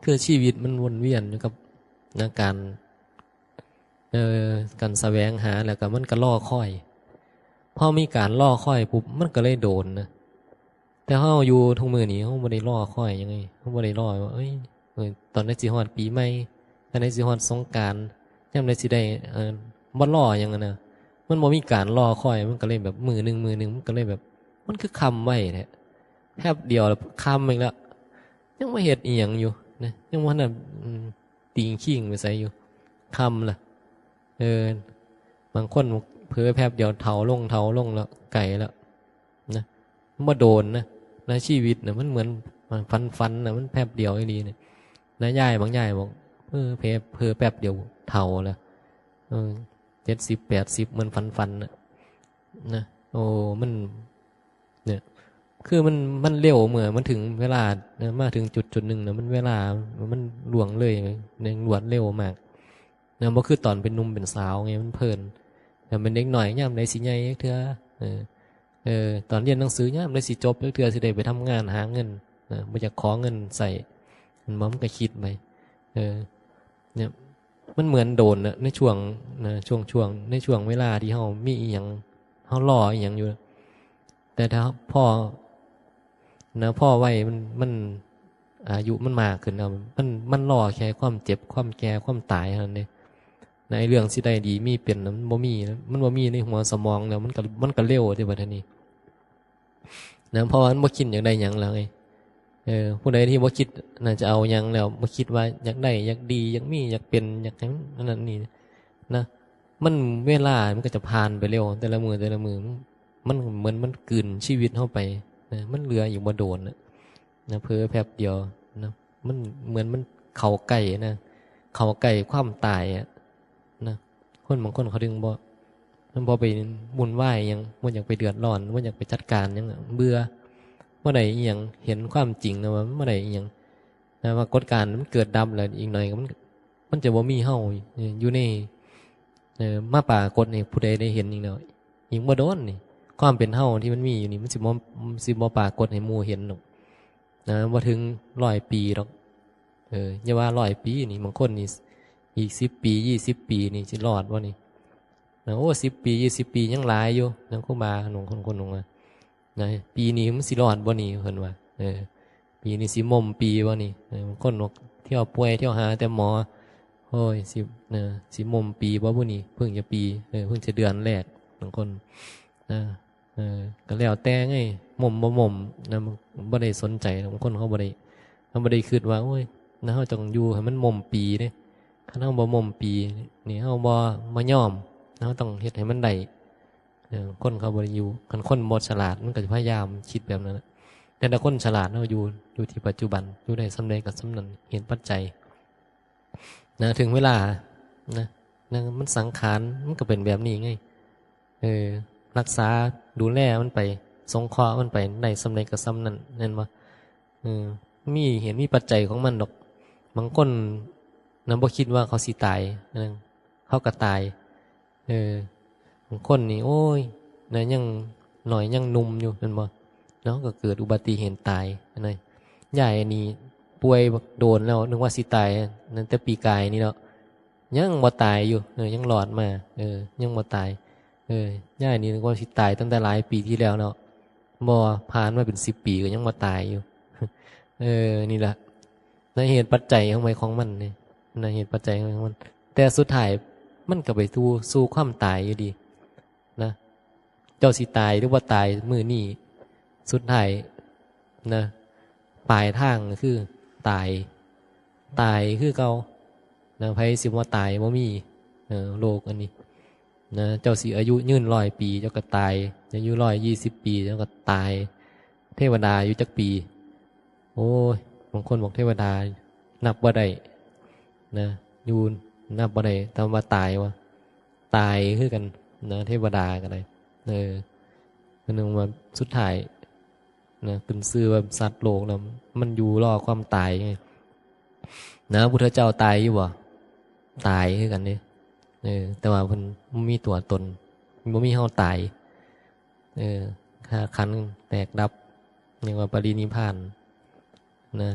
คือชีวิตมันวนเวียนอยู่กับนะการแสวงหาแล้วก็มันก็ล่อค่อยพอมีการล่อค่อยปุ๊บมันก็เลยโดนนะแต่เฮาอยู่ทุกมื้อนี้เฮาบ่ได้ล่อค่อยยังไงเฮาบ่ได้ล่อว่าเอ้ยตอนนี้สิฮอดปีใหม่ตอนนี้สิฮอดสงกรานต์ยามใดสิได้บ่ล่อหยังอะนะมันบ่มีการล่อค่อยมันก็เลยแบบมือหนึงมันก็เลยแบบมันคือคำไว้แท้แป๊บเดียวแล้วคำอีกแล้วยังบ่เฮ็ดอีหยังอยู่นะยังบ่ทันได้ติงขิงไปใส่อยู่คำล่ะบางคนเผลอแป๊บเดียวเฒ่าลงแล้วไก่แล้วนะมาโดนนะชีวิตนะมันเหมือนฟันนะมันแป๊บเดียวไอ้นี่เนี่ยนะยายบางยายบอกเพอแป๊บเดียวเฒ่าแล้ว70 80เหมือนฟันนะโอ้มันเนี่ยคือมันเร็วเมื่อมันถึงเวลานะมาถึงจุดหนึ่งนะมันเวลามันล่วงเลยเนี่ยรวดเร็วมากนะบ่คือตอนเป็นหนุ่มเป็นสาวไงมันเพลินแต่เป็นเด็กหน่อยย่ำในสิใหญ่เทื่อตอนเรียนหนังสือย่ำในสิจบเทื่อสิได้ไปทำงานหาเงินบ่อยากขอเงินใส่มันก็คิดไปเนี่ยมันเหมือนโดนนะในช่วงในช่วงเวลาที่เฮามีอีหยังเฮารออีหยังอยู่แต่ถ้าพ่อวัยมันอายุมันมากขึ้นแล้วมันรอแค่ความเจ็บความแก่ความตายเท่านั้นเองในเรื่องสิได้ดีมีเป็นมันบ่มีมันบ่มีในหัวสมองแล้วมันก็เร็วที่บัดนี้นะเพราะว่ามันบ่คิดอยากได้หยังแล้วไงผู้ใดที่บ่คิดน่าจะเอาหยังแล้วบ่คิดว่าอยากได้อยากดีอยากมีอยากเป็นอยากนั้นนี่นะมันเวลามันก็จะผ่านไปเร็วแต่ละมือมันเหมือนมันกลืนชีวิตเข้าไปนะมันเหลืออยู่บ่โดนนะเพ้อแป๊บเดียวนะมันเหมือนมันเข้าใกล้นะเข้าใกล้ความตายอ่ะนะคนบางคนเขาดึงบ่มันบ่ไปวุ่นวายหยังบ่อยากไปเดือดร้อนบ่อยากไปจัดการหยังเบื่อเมื่อใดอีหยังเห็นความจริงนะว่าเมื่อใดอีหยังนะว่ากฎการมันเกิดดับแล้วอีกหน่อยมันจะบ่มีเฮาอยู่ในมาปรากฏนี่ผู้ใดได้เห็นอีกแล้วอีกบ่โดนนี่ความเป็นเฮาที่มันมีอยู่นี่มันสิบ่ปรากฏให้หมู่เห็นหรอกนะบ่ถึง100 ปีหรอกอย่าว่า100 ปีนี่บางคนนี่อีก10 ปี20 ปีนี่สิรอดบ่นี่นะโอ้10 ปี20 ปียังหลายอยู่นำครูบาขนมคนลงมานะปีนี้มันสิรอดบ่นี่เพิ่นว่าปีนี้สิมปีบ่นี่บางคนเที่ยวป่วยเที่ยวหาแต่หมอโอ้ยสิปีบ่นี่เพิ่งจะปีเพิ่งจะเดือนแรกบางคนก็แล้วแต่ไงบ่นะบ่ได้สนใจบางคนเขาบ่ได้คิดว่าโอ้ยนะเฮาต้องอยู่ให้มันปีเด้คันเฮาบ่ปีนี่เฮาบ่ยอมเฮาต้องเฮ็ดให้มันได้คนเขาบ่ได้อยู่คันคนบ่ฉลาดมันก็จะพยายามคิดแบบนั้นแต่ถ้าคนฉลาดเฮาอยู่ที่ปัจจุบันอยู่ได้สำใดก็สำนั้นเห็นปัจจัยนะถึงเวลานะมันสังขารมันก็เป็นแบบนี้ไงรักษาดูแลมันไปสงเคราะห์มันไปในสำเร็จกับสำนั้นนั่นว่ามีปัจจัยของมันดอกบางคนนั้นบ่คิดว่าเขาสิตายเขาก็ตายบางคนนี่โอ้ยนะยังหน่อยยังหนุ่มอยู่นั่นบ่แล้วก็เกิดอุบัติเหตุตายนั่น ยายนี่ป่วยบักโดนแล้วนึกว่าสิตายนั่นแต่ปีกายนี่เนาะยังบ่ตายอยู่ยังหลอดมายังบ่ตายยายนี่นึกว่าสิตายตั้งแต่หลายปีที่แล้วเนาะบ่ผ่านมาเป็น10 ปีก็ยังบ่ตายอยู่ นี่ล่ะในเหตุปัจจัยของมันของมันนี่ในเหตุปัจจัยของมัน แต่สุดท้ายมันก็ไปสู่ความตายอยู่ดีนะเจ้าสิตายหรือว่าตายมื้อนี้สุดท้ายนะปลายทางคือตายคือเก่านะไผสิว่าตายบ่มีโลกอันนี้นะเจ้าสิอายุยืน100 ปีเจ้าก็ตายอายุ120 ปีเจ้าก็ตายเทวดาอยู่จักปี โอ้ยบางคนบอกเทวดานับบ่ได้นะอยู่นับบ่ได้แต่ว่าตายวะตายคือกันนะเทวดากันเลยนึงว่าสุดท้ายนะเป็นซื่อว่าสัตว์โลกนะมันอยู่รอความตายไงนะพุทธเจ้าตายอยู่บ่ตายคือกันนี่แต่ว่าเพิ่นมีตัวตนบ่มีเฮาตายขันธ์แตกดับเรียกว่าปรินิพพานนะ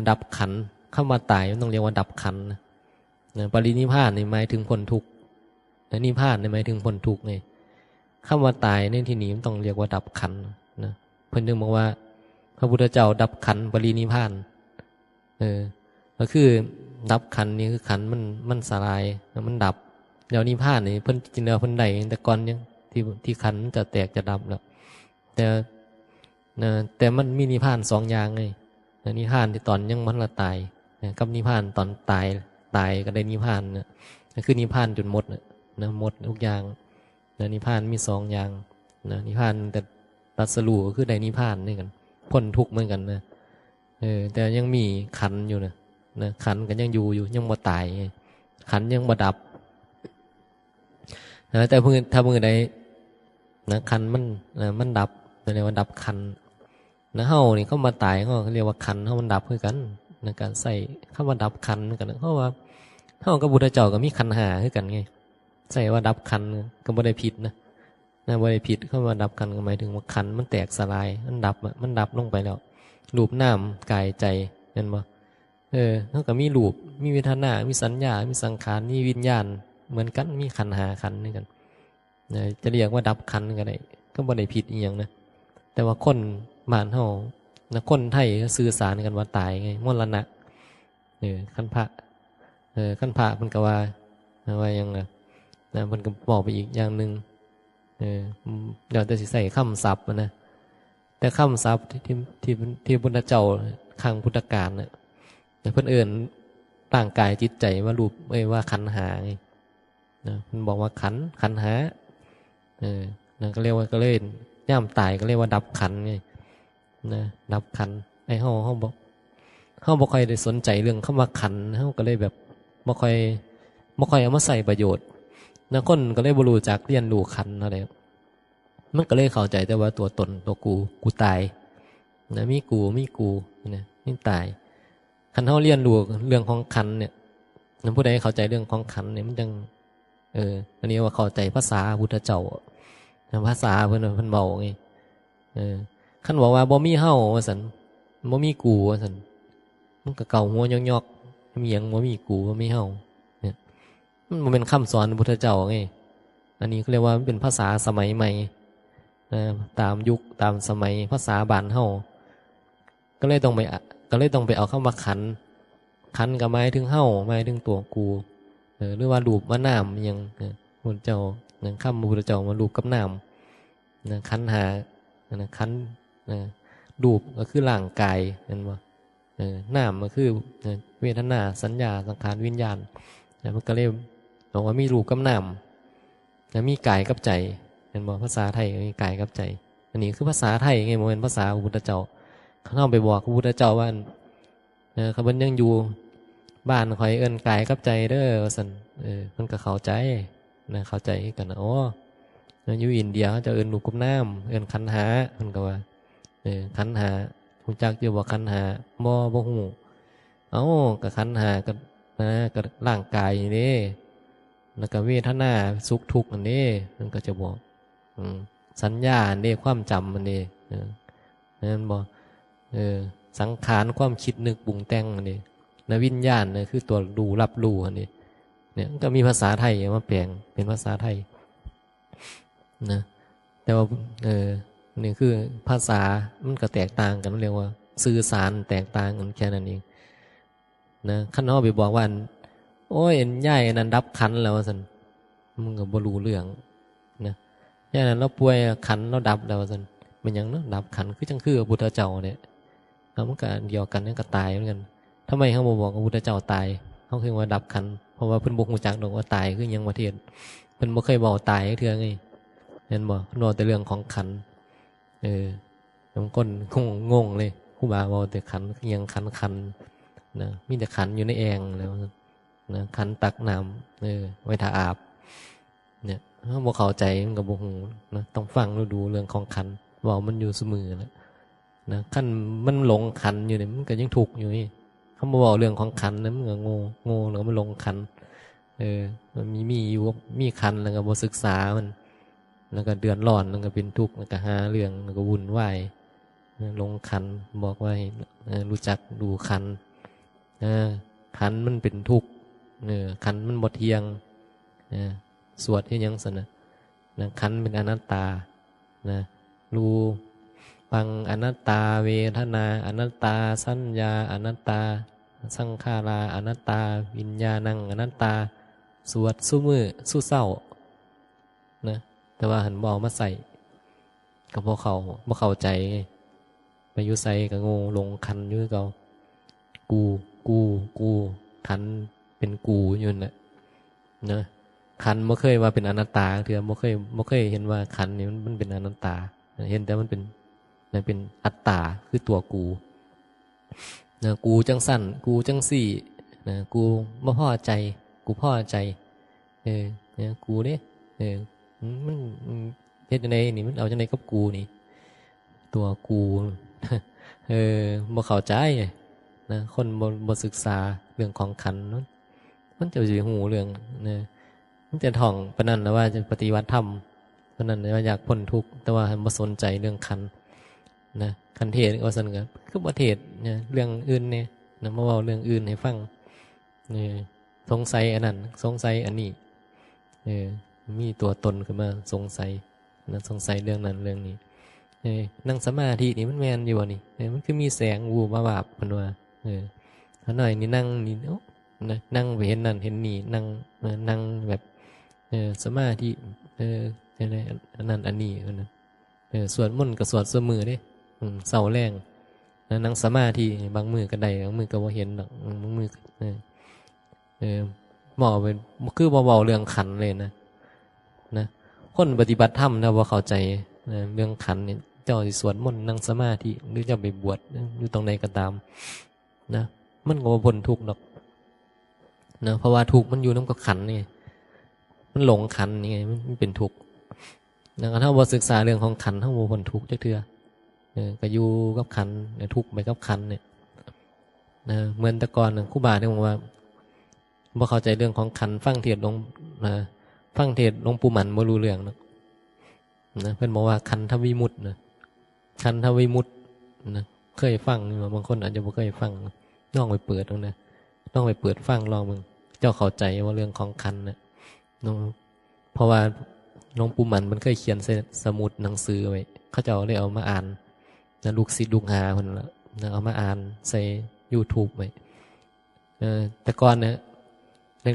ดับขันธ์คำว่าตายมันต้องเรียกว่าดับขันธ์นะปรินิพพานนี่หมายถึงพ้นทุกข์นิพพานนี่หมายถึงพ้นทุกข์ไงคำว่าตายในที่นี้มันต้องเรียกว่าดับขันธ์นะเพิ่นจึงบอกว่าพระพุทธเจ้าดับขันธ์ปรินิพพานก็คือดับขันธ์นี่คือขันธ์มันสลายมันดับแล้วนิพพานนี่เพิ่นจริงแล้วเพิ่นได้แต่ก่อนยังที่ขันธ์จะแตกจะดับแล้วแต่มันมีนิพพาน2 อย่างไงนิพพานที่ตอนยังมันละตายกับนิพพานตอนตายก็ได้นิพพานนะคือนิพพานจนหมดนะหมดทุกอย่างนิพพานมี2 อย่างนิพพานแต่ตรัสรู้ก็คือได้นิพพานนี่กันพ้นทุกข์เหมือนกันนะแต่ยังมีขันธ์อยู่นะขันธ์ก็ยังอยู่ยังบ่ตายขันธ์ยังบ่ดับแต่ถ้ามือใดขันธ์มันดับเรียกว่าดับขันธ์เฮานี่เข้ามาตายเขาเรียกว่าขันธ์เฮามันดับคือกันในการใส่คำว่าดับขันธ์กันเพราะว่าเฮากับพุทธเจ้าก็มีขันธ์5คือกันไงใส่ว่าดับขันธ์ก็บ่ได้ผิดนะบ่ได้ผิดคำว่าดับขันธ์ก็หมายถึงว่าขันธ์มันแตกสลายมันดับลงไปแล้วรูปนามกายใจเห็นบ่เฮาก็มีรูปมีเวทนามีสัญญามีสังขารมีวิญญาณเหมือนกันมีขันธ์5ขันธ์นี่กันจะเรียกว่าดับขันธ์ก็ได้ก็บ่ได้ผิดอีหยังนะแต่ว่าคนบ้านเฮาคนไทยสื่อสารกันว่าตายไงมรณะขั้นพระขั้นพระเพิ่นก็ว่ายังนะเพิ่นก็บอกไปอีกอย่างนึงเดี๋ยวแต่สิใส่คำศัพท์นะแต่คำศัพท์ที่พุทธเจ้าครั้งพุทธกาลน่ะเพิ่นเอิ้นร่างกายจิตใจว่ารูปว่าขันธ์5ไงเพิ่นบอกว่าขันธ์5ก็เรียกว่าก็เลยย่ามตายก็เรียกว่าดับขันธ์ไงดับขันธ์เฮาบ่ค่อยได้สนใจเรื่องคำว่าขันธ์เฮาก็เลยแบบบ่ค่อยเอามาใส่ประโยชน์คนก็เลยบ่รู้จักเรียนรู้ขันธ์เท่าใดมันก็เลยเข้าใจแต่ว่าตัวตนตัวกูตายมีกูนี่ตายคันเฮาเรียนรู้เรื่องของขันธ์เนี่ยผู้ใดเข้าใจเรื่องของขันธ์เนี่ยมันจังอันนี้ว่าเข้าใจภาษาพุทธเจ้าภาษาเพิ่นเว้าไงคันบอกว่าบ่มีเฮาว่าซั่นบ่มีกูว่าซั่นมันก็เก่าหัวยอกๆมีหยังบ่มีกูบ่มีเฮาเนี่ยมันบ่เป็นคำสอนพุทธเจ้าไงอันนี้เขาเรียกว่ามันเป็นภาษาสมัยใหม่ตามยุคตามสมัยภาษาบ้านเฮาก็เลยต้องไปเอาคำว่าขันธ์ก็หมายถึงเฮาหมายถึงตัวกูหรือว่ารูปว่านามอิหยังพุทธเจ้าคำพุทธเจ้ามารูปกับนามขันธ์5ขันธ์รูปก็คือร่างกายเห็นบ่นามก็คือเวทนาสัญญาสังขารวิญญาณมันก็เลยบอกว่ามีรูปกับนามมีกายกับใจเห็นบ่ภาษาไทยมีกายกับใจอันนี้คือภาษาไทยไงบ่แม่นภาษาพระพุทธเจ้าเขาเอาไปบอกพระพุทธเจ้าว่าเขาเพิ่นยังอยู่บ้านข่อยเอิ้นกายกับใจเด้อว่าซั่นเพิ่นก็เข้าใจเข้าใจกันนะอ๋ออยู่อินเดียเขาจะเอิ้นรูปกับนามเอิ้นขันธ์5เพิ่นก็ว่าขันธ์5รู้จักอยู่บ่ขันธ์5บ่ฮู้เอ้าก็ขันธ์5ก็ก็ร่างกายนี่เด้แล้วก็เวทนาสุขทุกข์อันนี้มันก็จะบอกสัญญาอันนี้ความจำอันนี้นั่นบ่ สังขารความคิดนึกปรุงแต่งอันนี้นะวิญญาณเนี่ยคือตัวดูรับรู้อันนี้เนี่ยก็มีภาษาไทยมาแปลงเป็นภาษาไทยนะแต่ว่านี่คือภาษามันก็แตกต่างกันเรียกว่าสื่อสารแตกต่างกันแค่นั้นเองนะขั้นนอกไปบอกว่าโอ้ยเอ็นย่ายนั้นดับขันแล้วสันมึงก็บ่รู้เรื่องนะย่ายนั้นเราป่วยขันเราดับแล้วสันมันยังเนาะดับขันคือจังคือพระพุทธเจ้าเนี่ยแล้วมันก็เดียวกันนั่นก็ตายเหมือนกันทำไมเขาบอกว่าพระพุทธเจ้าตายเขาคือว่าดับขันเพราะว่าเพิ่นบ่ฮู้จักดอกว่าตายคือหยังประเทศเพิ่นบ่เคยบอกตายเทื่อไงเห็นบ่เพิ่นบอกแต่เรื่องของขันบางคนงงเลยครูบาบอกแต่ขันอิหยังขันนะมีแต่ขันอยู่ในแอ่งแล้วนะขันตักน้ำไว้ทาอาบเนี่ยถ้าบ่เข้าใจมันก็บ่ฮู้นะต้องฟังดูเรื่องของขันว่ามันอยู่เสมอแล้วนะขันมันหลงขันอยู่เนี่ยมันก็ยังทุกข์อยู่นี่เขามาบอกเรื่องของขันนะมันก็โง่แล้วมันหลงขันมันมีอยู่มีขันแล้วก็บ่ศึกษามันแล้วก็เดือดร้อนแล้วก็เป็นทุกข์แล้วก็หาเรื่องแล้วก็วุ่นวายลงขันบอกว่ารู้จักดูขันขันมันเป็นทุกข์ขันมันบ่เที่ยงสวดที่ยังสนะขันเป็นอนัตตานะรู้ฟังอนัตตาเวทนาอนัตตาสัญญาอนัตตาสังขาราอนัตตาวิญญาณังอนัตตาสวดสู้มือสู้เศร้านะแต่ว่าหันบอกมาใส่กับพวกเขาบ่เข้าใจไปยุใส่กับงูลงคันอยื้อเขากูคันเป็นกูอยู่น่ะนะคันบ่เคยว่าเป็นอนัตตาเถื่อบ่เคยเห็นว่าคันนี่มันเป็นอนัตตาเห็นแต่มันเป็นอัตตาคือตัวกูนะกูจังสั้นกูจังสี่นะกูบ่พอใจกูพอใจเนี่ยกูเนี่ยมันเฮ็ดจังได๋นี่มันเอาจังได๋กับกูนี่ตัวกูบ่เข้าใจนะคนบ่ศึกษาเรื่องของขันธ์มันจะสิฮู้เรื่องนะมันจะท่องปานนั้นแล้วว่าจะปฏิวัติธรรมปานนั้นว่าอยากพ้นทุกข์แต่ว่าบ่สนใจเรื่องขันธ์นะคันเทศว่าซั่นก็คือบ่เทศเนี่ยเรื่องอื่นเนี่ยนะมาเว้าเรื่องอื่นให้ฟังนี่สงสัยอันนั้นสงสัยอันนี้มีตัวตนขึ้นมาสงสัยนะสงสัยเรื่องนั้นเรื่องนี้นั่งสมาธินี่มันแม่นอยู่บ่นี่มันคือมีแสงวูบวาบๆมันว่าถ้าหน่อยนี่นั่งนี่นะนั่งไปเห็นนั่นเห็นนี่นั่งแบบสมาธิอะไรอันนั้นอันนี้นะสวดมนต์ก็สวดเสมอเด้เศร้าแรงนั่งสมาธิบางมือก็ได้บางมือก็บ่เห็นดอกบางมือหมอเป็นคือบ่เว้าเรื่องขันเลยนะคนปฏิบัติธรรมนะบ่เข้าใจเรื่องขันเนี่ยเจ้าสิสวดมนต์นั่งสมาธิหรือจะไปบวชอยู่ตรงไหนก็ตามนะมันก็บ่พ้นทุกข์ดอกนะเพราะว่าทุกข์มันอยู่นำกับขันนี่มันหลงขันนี่ไงมันเป็นทุกข์นะถ้าบ่ศึกษาเรื่องของขันเฮาบ่พ้นทุกข์จักเทื่อก็อยู่กับขันทุกข์ไปกับขันเนี่ยนะเหมือนแต่ก่อนครูบาเนี่ยบอกว่าบ่เข้าใจเรื่องของขันฟังเทศน์ฟังเทศน์หลวงปู่หมันบ่รู้เรื่องนะเพิ่นบอกว่าขันธวิมุตตินะขันธวิมุตตินะเคยฟังบางคนอาจจะบ่เคยฟังลองไปเปิดดูนะลองไปเปิดฟังลองมึงเจ้าเข้าใจว่าเรื่องของขันนะเพราะว่าหลวงปู่หมันมันเคยเขียนใส่สมุดหนังสือไว้เขาจะเอามาอ่านนะลูกศิษย์ลูกหาเพิ่นละเอามาอ่านใส่ YouTube ไว้แต่ก่อนเนี่ย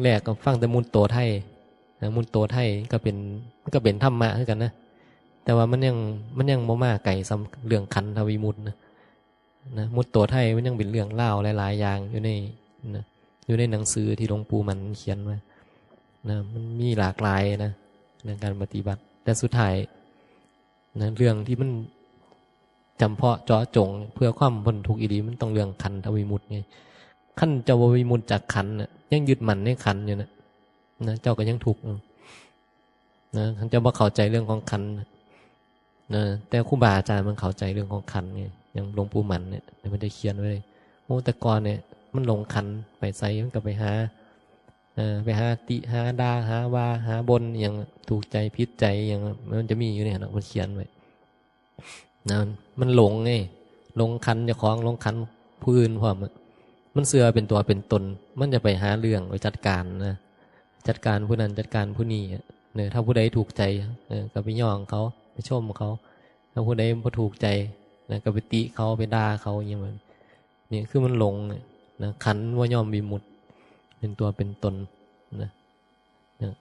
แรกๆก็ฟังแต่มุนโตไทยมุนโตไทยก็เป็นธรรมะคือกันนะแต่ว่ามันยังบ่มาไกลสำเรื่องขันธวิมุตตินะมุนโตไทยมันยังเป็นเรื่องเล่าหลายๆอย่างอยู่ในหนังสือที่หลวงปู่มันเขียนไว้นะมันมีหลากหลายนะในการปฏิบัติแต่สุดท้ายนะเรื่องที่มันจำเพาะเจาะจงเพื่อความพ้นทุกข์อีดีมันต้องเรื่องขันธวิมุตติไงขั้นเจ้าวิมุตติจากขันน่ะยังยึดมั่นในขันอยู่นะเจ้าก็ยังทุกข์นะท่านเจ้าบ่เข้าใจเรื่องของขันนะแต่ครูบาอาจารย์มันเข้าใจเรื่องของขันไงอย่างหลวงปู่หมันเนี่ยมันได้เขียนไว้เลยโอ้แต่ก่อนเนี่ยมันหลงขันไปใส่มันก็ไปหาติหาดาหาว่าหาบนอย่างถูกใจพิษใจอย่างมันจะมีอยู่เนี่ยนะมันเขียนไว้นะมันหลงไง ลงคันเจ้าของลงคันผู้อื่นพร้อมมันเสือเป็นตัวเป็นตนมันจะไปหาเรื่องไปจัดการนะจัดการผู้นั้นจัดการผู้นี้เนี่ยถ้าผู้ใดถูกใจก็ไปย่องเขาไปชมเขาถ้าผู้ใดบ่ถูกใจก็ไปติเขาไปด่าเขาอย่างเงี้ยนี่คือมันหลงนะขันว่ายอมวิมุตติเป็นตัวเป็นตนนะ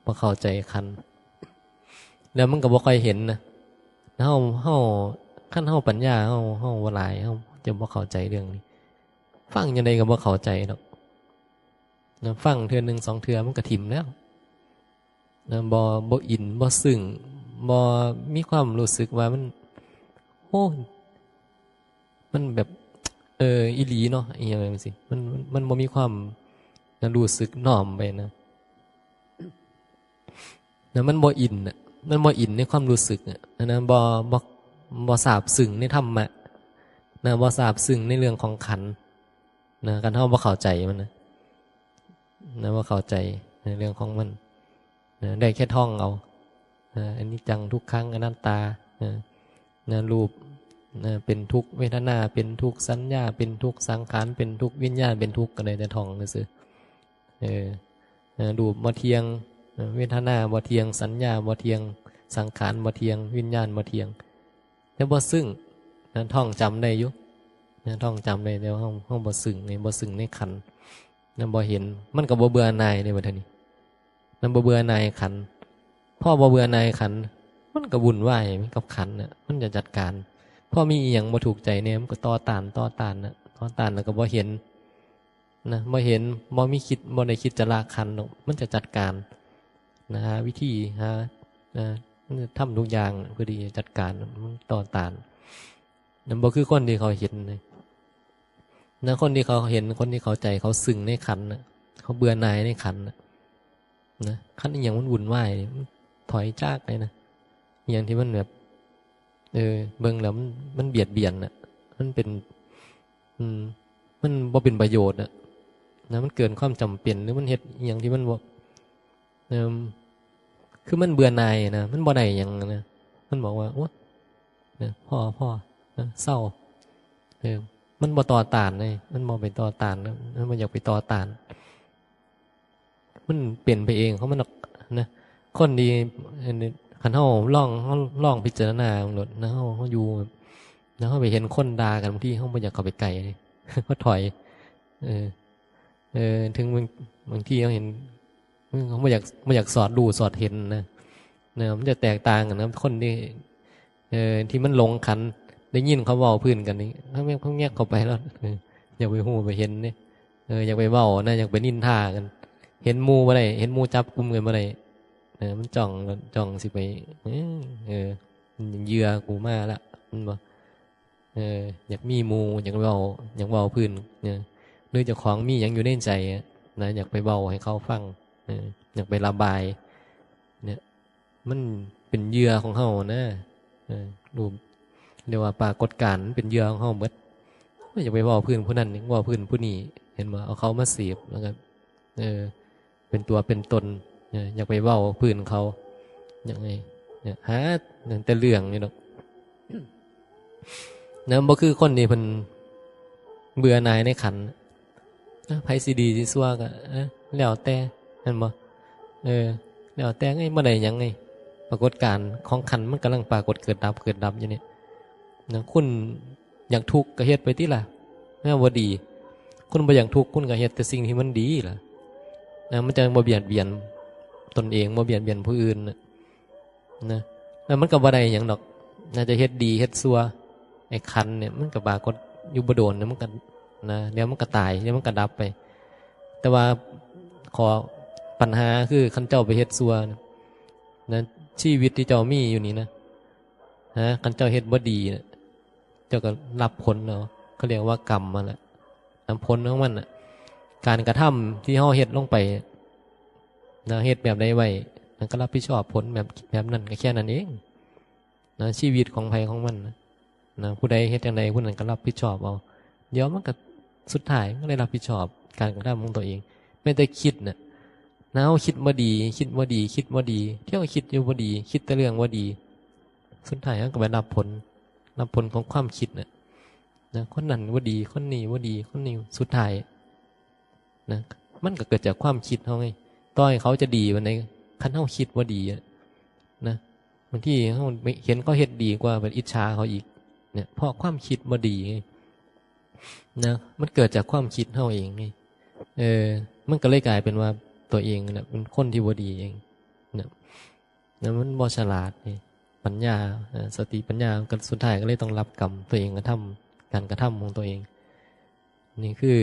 พอเข้าใจขันแล้วมันก็บ่ค่อยเห็นนะเฮาขั้นเฮาปัญญาเฮาบ่หลายเฮาจะบ่เข้าใจเรื่องนี้ฟังยังไงก็บ่เข้าใจดอกนะฟังเทื่อนึง2เทื่อมันก็ถิ่มแล้วนะบ่อินบ่ซึ้งบ่มีความรู้สึกว่ามันโอ้มันแบบอีหลีเนาะอีหยังจังซี่มันบ่มีความรู้สึกน้อมไปนะมันบ่อินน่ะมันบ่อินในความรู้สึกนะบ่ซาบซึ้งในธรรมะนะบ่ซาบซึ้งในเรื่องของขันธ์นะกันเฮาบ่เข้าใจมันนะบ่เข้าใจในเรื่องของมันนะได้แค่ท่องเอาอันนี้จังทุกครั้งอนัตตานะรูปนะเป็นทุกข์เวทนาเป็นทุกข์สัญญาเป็นทุกข์สังขารเป็นทุกข์วิญญาณเป็นทุกข์ก็ได้แต่ท่องซื่อรูปบ่เที่ยงเวทนาบ่เที่ยงสัญญาบ่เที่ยงสังขารบ่เที่ยงวิญญาณบ่เที่ยงแต่บ่ซึ้งท่องจำได้อยู่ท่องจำได้แต่ว่าห้องบ่ซึ้งในขันธ์นั่นบ่เห็นมันก็บ่เบื่อหน่ายในบัดนี้มันบ่เบื่อหน่ายขันธ์พ่อบ่เบื่อหน่ายขันธ์มันก็วุ่นวายกับขันธ์น่ะมันจะจัดการพอมีอีหยังบ่ถูกใจเนี่ยมันก็ต่อต้านนะต่อต้านแล้วก็บ่เห็นนะบ่เห็นบ่มีคิดบ่ได้คิดจะละขันธ์มันจะจัดการนะฮะวิธีมันจะทำทุกอย่างเพื่อที่จะจัดการมันต่อต้านนั่นบ่คือคนที่เขาเห็นเลยนะคนที่เขาเห็นคนที่เขาใจเขาซึ้งในขันธ์เขาเบื่อหน่ายในขันธ์นะขันธ์อีหยังมันวุ่นวายถอยจากเลยนะอย่างที่มันแบบเบิ่งแล้วมันเบียดเบียนน่ะมันเป็นมันบ่เป็นประโยชน์น่ะนะมันเกินความจำเป็นหรือมันเฮ็ดอย่างที่มันบ่คือมันเบื่อหน่ายนะมันบ่ได้หยังนะมันบอกว่าโอ๊ยนะพ่อนะเศร้ามันบ่ต่อต้านเลยมันบ่ไปต่อต้านนะมันบ่อยากไปต่อต้านมันเปลี่ยนไปเองเขามันนะคนดีคันเฮาลองพิจารณาหมดนะเฮาอยู่นะเฮาไปเห็นคนด่ากันบางทีเฮาบ่อยากเข้าไปไกลเลยก็ถอยถึงบางทีเราเห็นเขาไม่อยากสอดดูสอดเห็นนะมันจะแตกต่างกันนะคนที่มันหลงขันได้ยินเขาเว้าพื้นกันนี่เขาแยกเข้าไปแล้วอยากไปหูไปเห็นนี่อยากไปเว้านะอยากไปนินทากัน เห็นหมู่บ่ได้เห็นหมู่จับกุมกันบ่ได้มันจ้องสิไปเหยื่อกูมาละมันบ่อยากมีหมู่อยากเว้าพื้นหรือเจ้าของมีหยังอยู่ในใจนะอยากไปเว้าให้เขาฟังอยากไประบายเนี่ยมันเป็นเหยื่อของเฮานะรูปเรียกว่าปรากฏการณ์เป็นเหยื่อของเฮาหมดอยากไปเว้าพื้นผู้นั้นเว้าพื้นผู้นี้เห็นบ่เอาเขามาเสียบแล้วก็เป็นตัวเป็นตนอยากไปเว้าพื้นเขาอย่างไงหาแต่เรื่องนี่ดอกนะบ่คือคนนี่เพิ่นเบื่อหน่ายในขันธ์ไผสิดีสิซั่วก็แล้วแต่นั่นบ่แล้วแต่ไงบ่ได้หยังไงปรากฏการณ์ของขันธ์มันกำลังปรากฏเกิดดับอยู่นี่นะคุณอยากทุกข์ก็เฮ็ดไปติล่ะแม้ว่าดีคุณบ่อยากทุกข์คุณก็เฮ็ดแต่สิ่งที่มันดีล่ะนะมันจะบ่เบียดเบียนตนเองบ่เบียดเบียนผู้อื่นนะแล้วมันก็บ่ได้หยังดอกน่าจะเฮ็ดดีเฮ็ดชั่วไอ้ขันธ์เนี่ยมันก็ปรากฏอยู่บ่โดนมันก็นะเดี๋ยวมันก็ตายเดี๋ยวมันก็ดับไปแต่ว่าขอปัญหาคือคันเจ้าไปเฮ็ดชั่วนะชีวิตที่เจ้ามีอยู่นี่นะคันเจ้าเฮ็ดบ่ดีนะเจ้าก็รับผลเนาะเขาเรียกว่ากรรมมาแหละผลของมันน่ะการกระทำที่เฮาเฮ็ดลงไปนะเฮ็ดแบบใดไว้มันก็รับผิดชอบผลแบบนั้นก็แค่นั้นเองนะชีวิตของไผของมันนะผู้ใดเฮ็ดจังไดผู้นั้นก็รับผิดชอบเอาเดี๋ยวมันก็สุดท้ายก็ได้รับผิดชอบการกระทำของตัวเองไม่ได้คิดน่ะนะเฮาคิดบ่ดีเที่ยวคิดอยู่บ่ดีคิดแต่เรื่องบ่ดีสุดท้ายมันก็ไปรับผลของความคิดน่ะ นะคนนั้นว่าดีคนนี้ว่าดีคนนี้สุดท้ายนะมันก็เกิดจากความคิดเขาไงต่อให้เขาจะดีวันไหนคันเขาคิดว่าดีนะบางทีเขาเห็นเขาเฮ็ดดีกว่าเป็นอิจฉาเขาอีกเนี่ยเพราะความคิดว่าดีไงนะมันเกิดจากความคิดเขาเองไงมันก็เลยกลายเป็นว่าตัวเองเนี่ยเป็นคนที่ว่าดีเองนะมันบ่ฉลาดนี่ปัญญาสติปัญญาก็สุดท้ายก็เลยต้องรับกรรมตัวเองกระทำการกระทำของตัวเองนี่คือ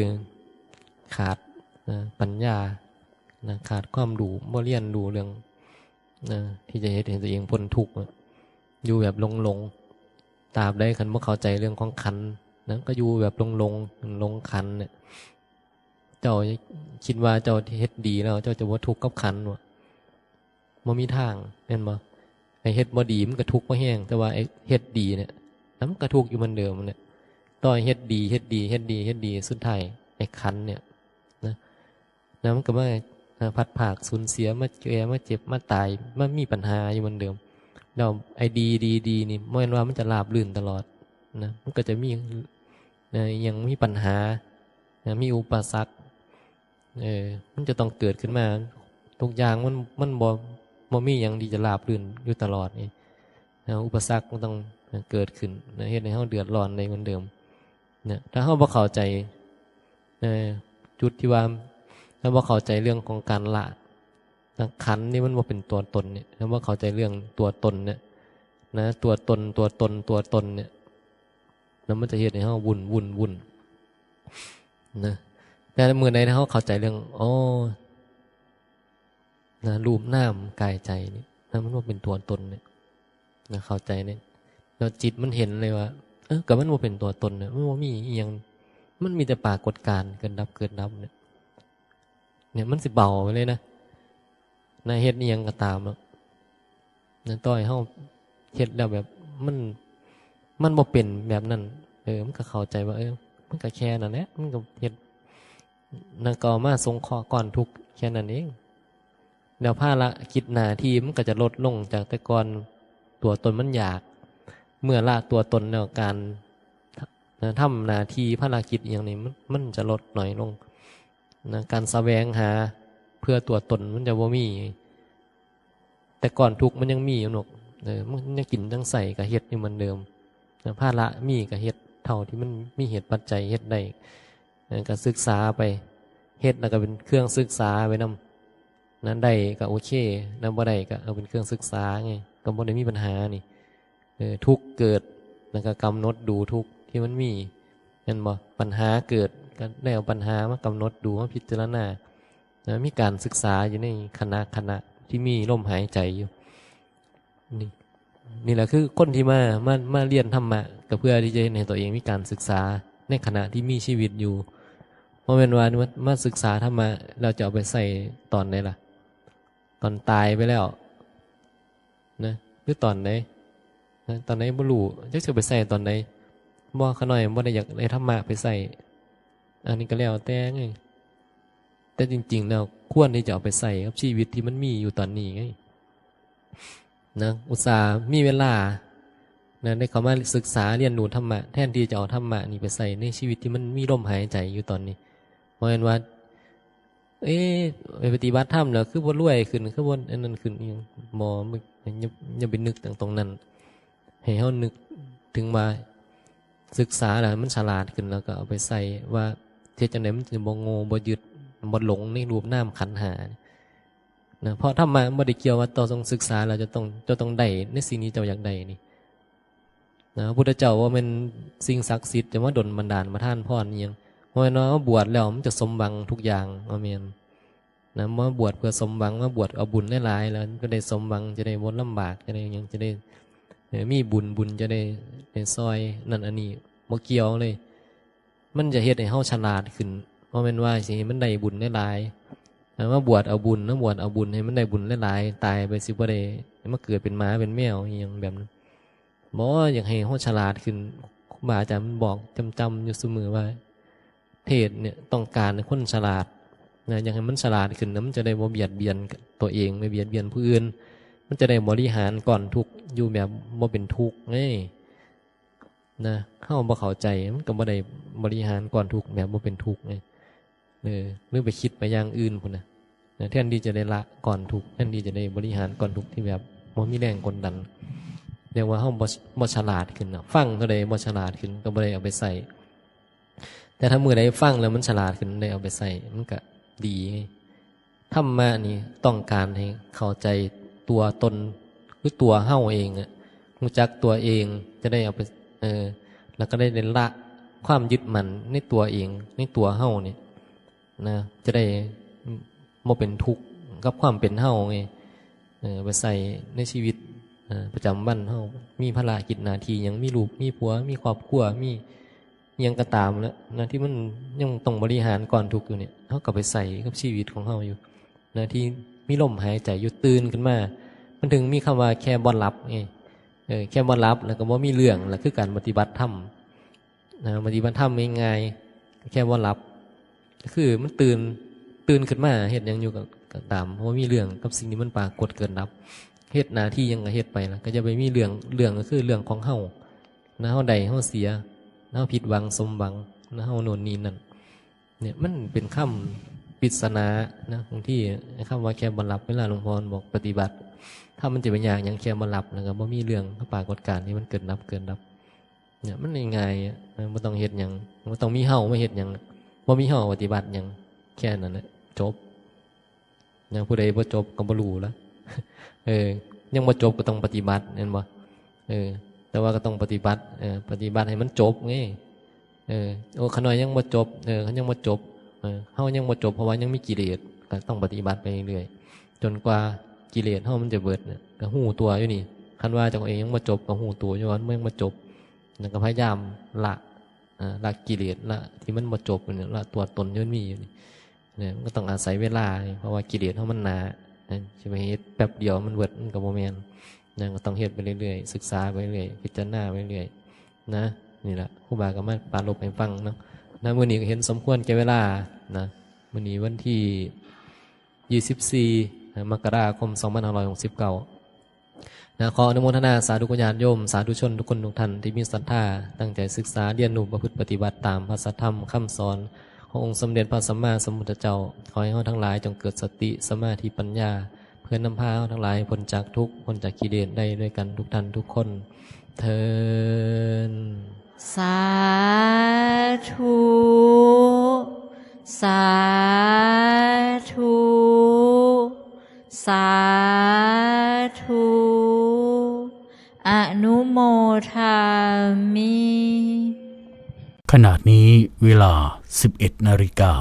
ขาดปัญญาขาดความรู้บ่เรียนรู้เรื่องที่จะเห็นตัวเองพ้นทุกข์อยู่แบบหลงตราบใดคันบ่เข้าใจเรื่องของขันธ์นะก็อยู่แบบหลงขันธ์เนี่ยเจ้าคิดว่าเจ้าเฮ็ดดีแล้วเจ้าจะบ่ทุกข์กับขันธ์บ่มีทางแม่นบ่ไอ้เฮ็ดบ่ดีมันก็ทุกข์บ่แห้งแต่ว่าไอ้เฮ็ดดีเนี่ยมันก็ทุกข์อยู่เหมือนเดิมเนี่ยต่อให้เฮ็ดดีสุดท้ายไอ้ขันธ์เนี่ยนะมันก็มาพัดผากสูญเสียมาแก่มาเจ็บมาตายมามีปัญหาอยู่เหมือนเดิมเราไอ้ดีนี่ไม่เห็นว่ามันจะราบรื่นตลอดนะมันก็จะมียังมีปัญหามีอุปสรรคมันจะต้องเกิดขึ้นมาทุกอย่างมันบ่มีอย่างดีจะราบรื่นอยู่ตลอดนี่อุปสรรคมันต้องเกิดขึ้นเฮ็ดให้เฮาเดือดร้อนในเหมือนเดิมนะถ้าเฮาบ่เข้าใจจุดที่ว่าถ้าบ่เข้าใจเรื่องของการละขันธ์นี่มันบ่เป็นตัวตนเนี่ยถ้าบ่เข้าใจเรื่องตัวตนเนี่ยนะตัวตนเนี่ยแล้วมันจะเฮ็ดให้เฮาวุ่นนะแต่เมื่อใดที่เฮาเข้าใจเรื่องนะรูปนามกายใจนี่นะมันบ่เป็นตัวตนเนี่ยนะเข้าใจเนี่ยแล้วจิตมันเห็นเลยว่าก็มันบ่เป็นตัวตนเนี่ยมันบ่มีอีหยังมันมีแต่ปรากฏการณ์เกิดดับเนี่ยมันสิเบาไปเลยนะเฮ็ดอีหยังก็ตามแล้วนะต่อให้เฮาเฮ็ดแล้วแบบมันบ่เป็นแบบนั้นมันก็เข้าใจว่ามันก็แค่นั้นแหละมันก็เฮ็ดนั่นก็มาสงเคราะห์ก่อนทุกแค่นั้นเองเดี๋ยวภาระกิจหน้าที่มันก็จะลดลงจากแต่ก่อนตัวตนมันอยากเมื่อละตัวตนแล้วการทำหน้าที่ภารกิจอย่างนี้มันจะลดหน่อยลงนะการแสวงหาเพื่อตัวตนมันจะบ่มีแต่ก่อนทุกมันยังมีอยู่หนกมันยังกินยังใส่กับเฮ็ดอยู่เหมือนเดิมนะภาระมีกับเฮ็ดเท่าที่มันมีเหตุปัจจัยเฮ็ดได้ก็ศึกษาไปเฮ็ดแล้วก็เป็นเครื่องศึกษาไปนำนั้นได้ก็โอเคนั้นบ่ได้ก็เอาเป็นเครื่องศึกษาไงก็บ่ได้มีปัญหานี่ทุกเกิดแล้วก็กำหนดดูทุกที่มันมีเห็นบ่ปัญหาเกิดก็ได้เอาปัญหามากำหนดดูมาพิจารณามีการศึกษาอยู่ในคณะที่มีลมหายใจอยู่นี่แหละคือคนที่มาเรียนธรรมะก็เพื่อที่จะให้ตัวเองมีการศึกษาในขณะที่มีชีวิตอยู่เพราะเป็นว่ามาศึกษาธรรมะเราจะเอาไปใส่ตอนไหนล่ะตอนตายไปแล้วนะหรือตอนไหนตอนไหนบ่รู้จะไปใส่ตอนไหนบ่ขน้อยบ่ได้อยากได้ธรรมะไปใส่อันนี้ก็แล้วแต่ไงแต่จริงๆแล้วควรที่จะเอาไปใส่กับชีวิตที่มันมีอยู่ตอนนี้ไงนะอุตส่าห์มีเวลานะได้เข้ามาศึกษาเรียนรู้ธรรมะแทนที่จะเอาธรรมะนี่ไปใส่ในชีวิตที่มันมีลมหายใจอยู่ตอนนี้เพราะฉะนั้นว่าไปปฏิบัติธรรมแล้วคือบ่รวยขึ้นคือบ่อันนั้นขึ้นอีหยังบ่อย่าไปนึกตรงนั้นให้เฮานึกถึงว่าศึกษาแล้วมันฉลาดขึ้นแล้วก็เอาไปใส่ว่าเฮ็ดจังได๋มันสิบ่โง่บ่ยึดบ่หลงในรูปนามขันธ์ห้านะเพราะธรรมะบ่ได้เกี่ยวว่าต้องศึกษาแล้วจะต้องได้ในสิ่งนี้เจ้าอยากได้นี่นะพระพุทธเจ้าว่ามันสิ่งศักดิ์สิทธิ์จะมาดลบันดาลมาท่านพรอีหยังเพราะว่าบวชแล้วมันจะสมหวังทุกอย่างอาเมนนะมาบวชเพื่อสมหวังมาบวชเอาบุญหลายๆแล้วก็ได้สมหวังจะได้บ่ลำบากจะได้หยังจะได้มีบุญจะได้ซอยนั่นอันนี้บ่เกี่ยวเลยมันจะเฮ็ดให้เฮาฉลาดขึ้นเพราะแม่นว่าสิมันได้บุญหลายๆมาบวชเอาบุญให้มันได้บุญหลายๆตายไปสิบ่ได้มาเกิดเป็นหมาเป็นแมวอีหยังแบบนั้นบ่อยากให้เฮาฉลาดขึ้นครูบาอาจารย์มันบอกจำอยู่เสมอว่าเทศเนี่ยต้องการให้คนฉลาดนะอยากให้มันฉลาดขึ้นแล้วมันจะได้บ่เบียดเบียนตัวเองไม่เบียดเบียนผู้อื่นมันจะได้บริหารก่อนทุกอยู่แบบบ่เป็นทุกข์ไง นะเฮาบ่เข้าใจมันก็บ่ได้บริหารก่อนทุกข์แบบบ่เป็นทุกข์ไงหรือไปคิดไปอย่างอื่นพุ่นน่ะแทนที่จะได้ละก่อนทุกข์แทนที่จะได้บริหารก่อนทุกข์ที่แบบบ่มีแรงกดดันเรียกว่าเฮาบ่ฉลาดขึ้นน่ะฟังเท่าใดบ่ฉลาดขึ้นก็บ่ได้เอาไปใส่แต่ถ้ามื้อใดฟังแล้วมันฉลาดขึ้นได้เอาไปใส่มันก็ดีไงธรรมะนี่ต้องการให้เข้าใจตัวตนคือตัวเฮาเองอ่ะรู้จักตัวเองจะได้เอาไปแล้วก็ได้ละความยึดมั่นในตัวเองในตัวเฮานี่นะจะได้บ่เป็นทุกข์กับความเป็นเฮาไงไปใส่ในชีวิตประจำวันเฮามีภาระกิจหน้าที่หยังมีลูกมีผัวมีครอบครัวมีหยังก็ตามแล้วนะที่มันยังต้องบริหารก่อนทุกข์อยู่เนี่ยเฮาก็ไปใส่กับชีวิตของเฮาอยู่นะที่มีลมหายใจอยู่ตื่นขึ้นมามันถึงมีคำว่าแค่บ่หลับไงแค่บ่รับแล้วก็บ่มีเรื่องแล้วคือการปฏิบัติธรรมนะปฏิบัติธรรมง่ายๆแค่บ่รับก็คือมันตื่นขึ้นมาเฮ็ดหยังอยู่กับตามบ่มีเรื่องกับสิ่งที่มันปรากฏเกิดดับเฮ็ดหน้าที่หยังก็เฮ็ดไปล่ะก็จะไปมีเรื่องก็คือเรื่องของเฮานะเฮาได้เฮาเสียเฮาผิดหวังสมหวังนะเฮาโน่นนี่นั่นเนี่ยมันเป็นคำปริศนานะบางที่คำว่าแค่บ่รับเวลาหลวงพ่อบอกปฏิบัติถ้ามันจะเป็นอย่างยังแค่มาหลับแล้วก็บ่มีเรื่องปรากฏการณ์ที่มันเกิดดับเนี่ยมันง่ายๆบ่ต้องเฮ็ดหยังบ่ต้องมีเฮามาเฮ็ดหยังบ่มีเฮาปฏิบัติหยังแค่นั้นแหละจบอย่างผู้ใดบ่จบก็บ่รู้ละยังบ่จบก็ต้องปฏิบัติเห็นบ่แต่ว่าก็ต้องปฏิบัติปฏิบัติให้มันจบไงโอ้ขน้อยยังบ่จบเขายังบ่จบเฮายังบ่จบเพราะว่ายังมีกิเลสก็ต้องปฏิบัติไปเรื่อยๆจนกว่ากิเลสเฮามันจะเบิดเนี่ยก็หูตัวอยู่นี่คันว่าเจ้าเองยังบ่จบก็หูตัวอยู่ว่ามันยังบ่จบแล้วก็พยายามละกิเลสละที่มันบ่จบเนี่ยละตัวตนที่มันมีอยู่นี่เนี่ยมันก็ต้องอาศัยเวลาเพราะว่ากิเลสเฮามันหนาใช่มั้ยเฮ็ดแป๊บเดียวมันเบิดมันก็บ่แม่นนะก็ต้องเฮ็ดไปเรื่อยๆศึกษาไปเรื่อยพิจารณาไปเรื่อยนะนี่ล่ะครูบาก็มาปรารภให้ฟังเนาะนะมื้อนี้ก็เห็นสมควรแก่เวลานะมื้อนี้วันที่24มกราคม 2569 ขออนุโมทนาสาธุญาติโยมสาธุชนทุกคนทุกท่านที่มีศรัทธาตั้งใจศึกษาเรียนรู้ประพฤติปฏิบัติตามพระสัทธรรมคำสอนขององค์สมเด็จพระสัมมาสัมพุทธเจ้าขอให้เราทั้งหลายจงเกิดสติสมาธิปัญญาเพื่อนำพาเราทั้งหลายพ้นจากทุกข์พ้นจากกิเลสได้ด้วยกันทุกท่านทุกคนเทอญสาธุสาธุสาธุอนุโมทามิ ขณะนี้เวลา 11 นาฬิกา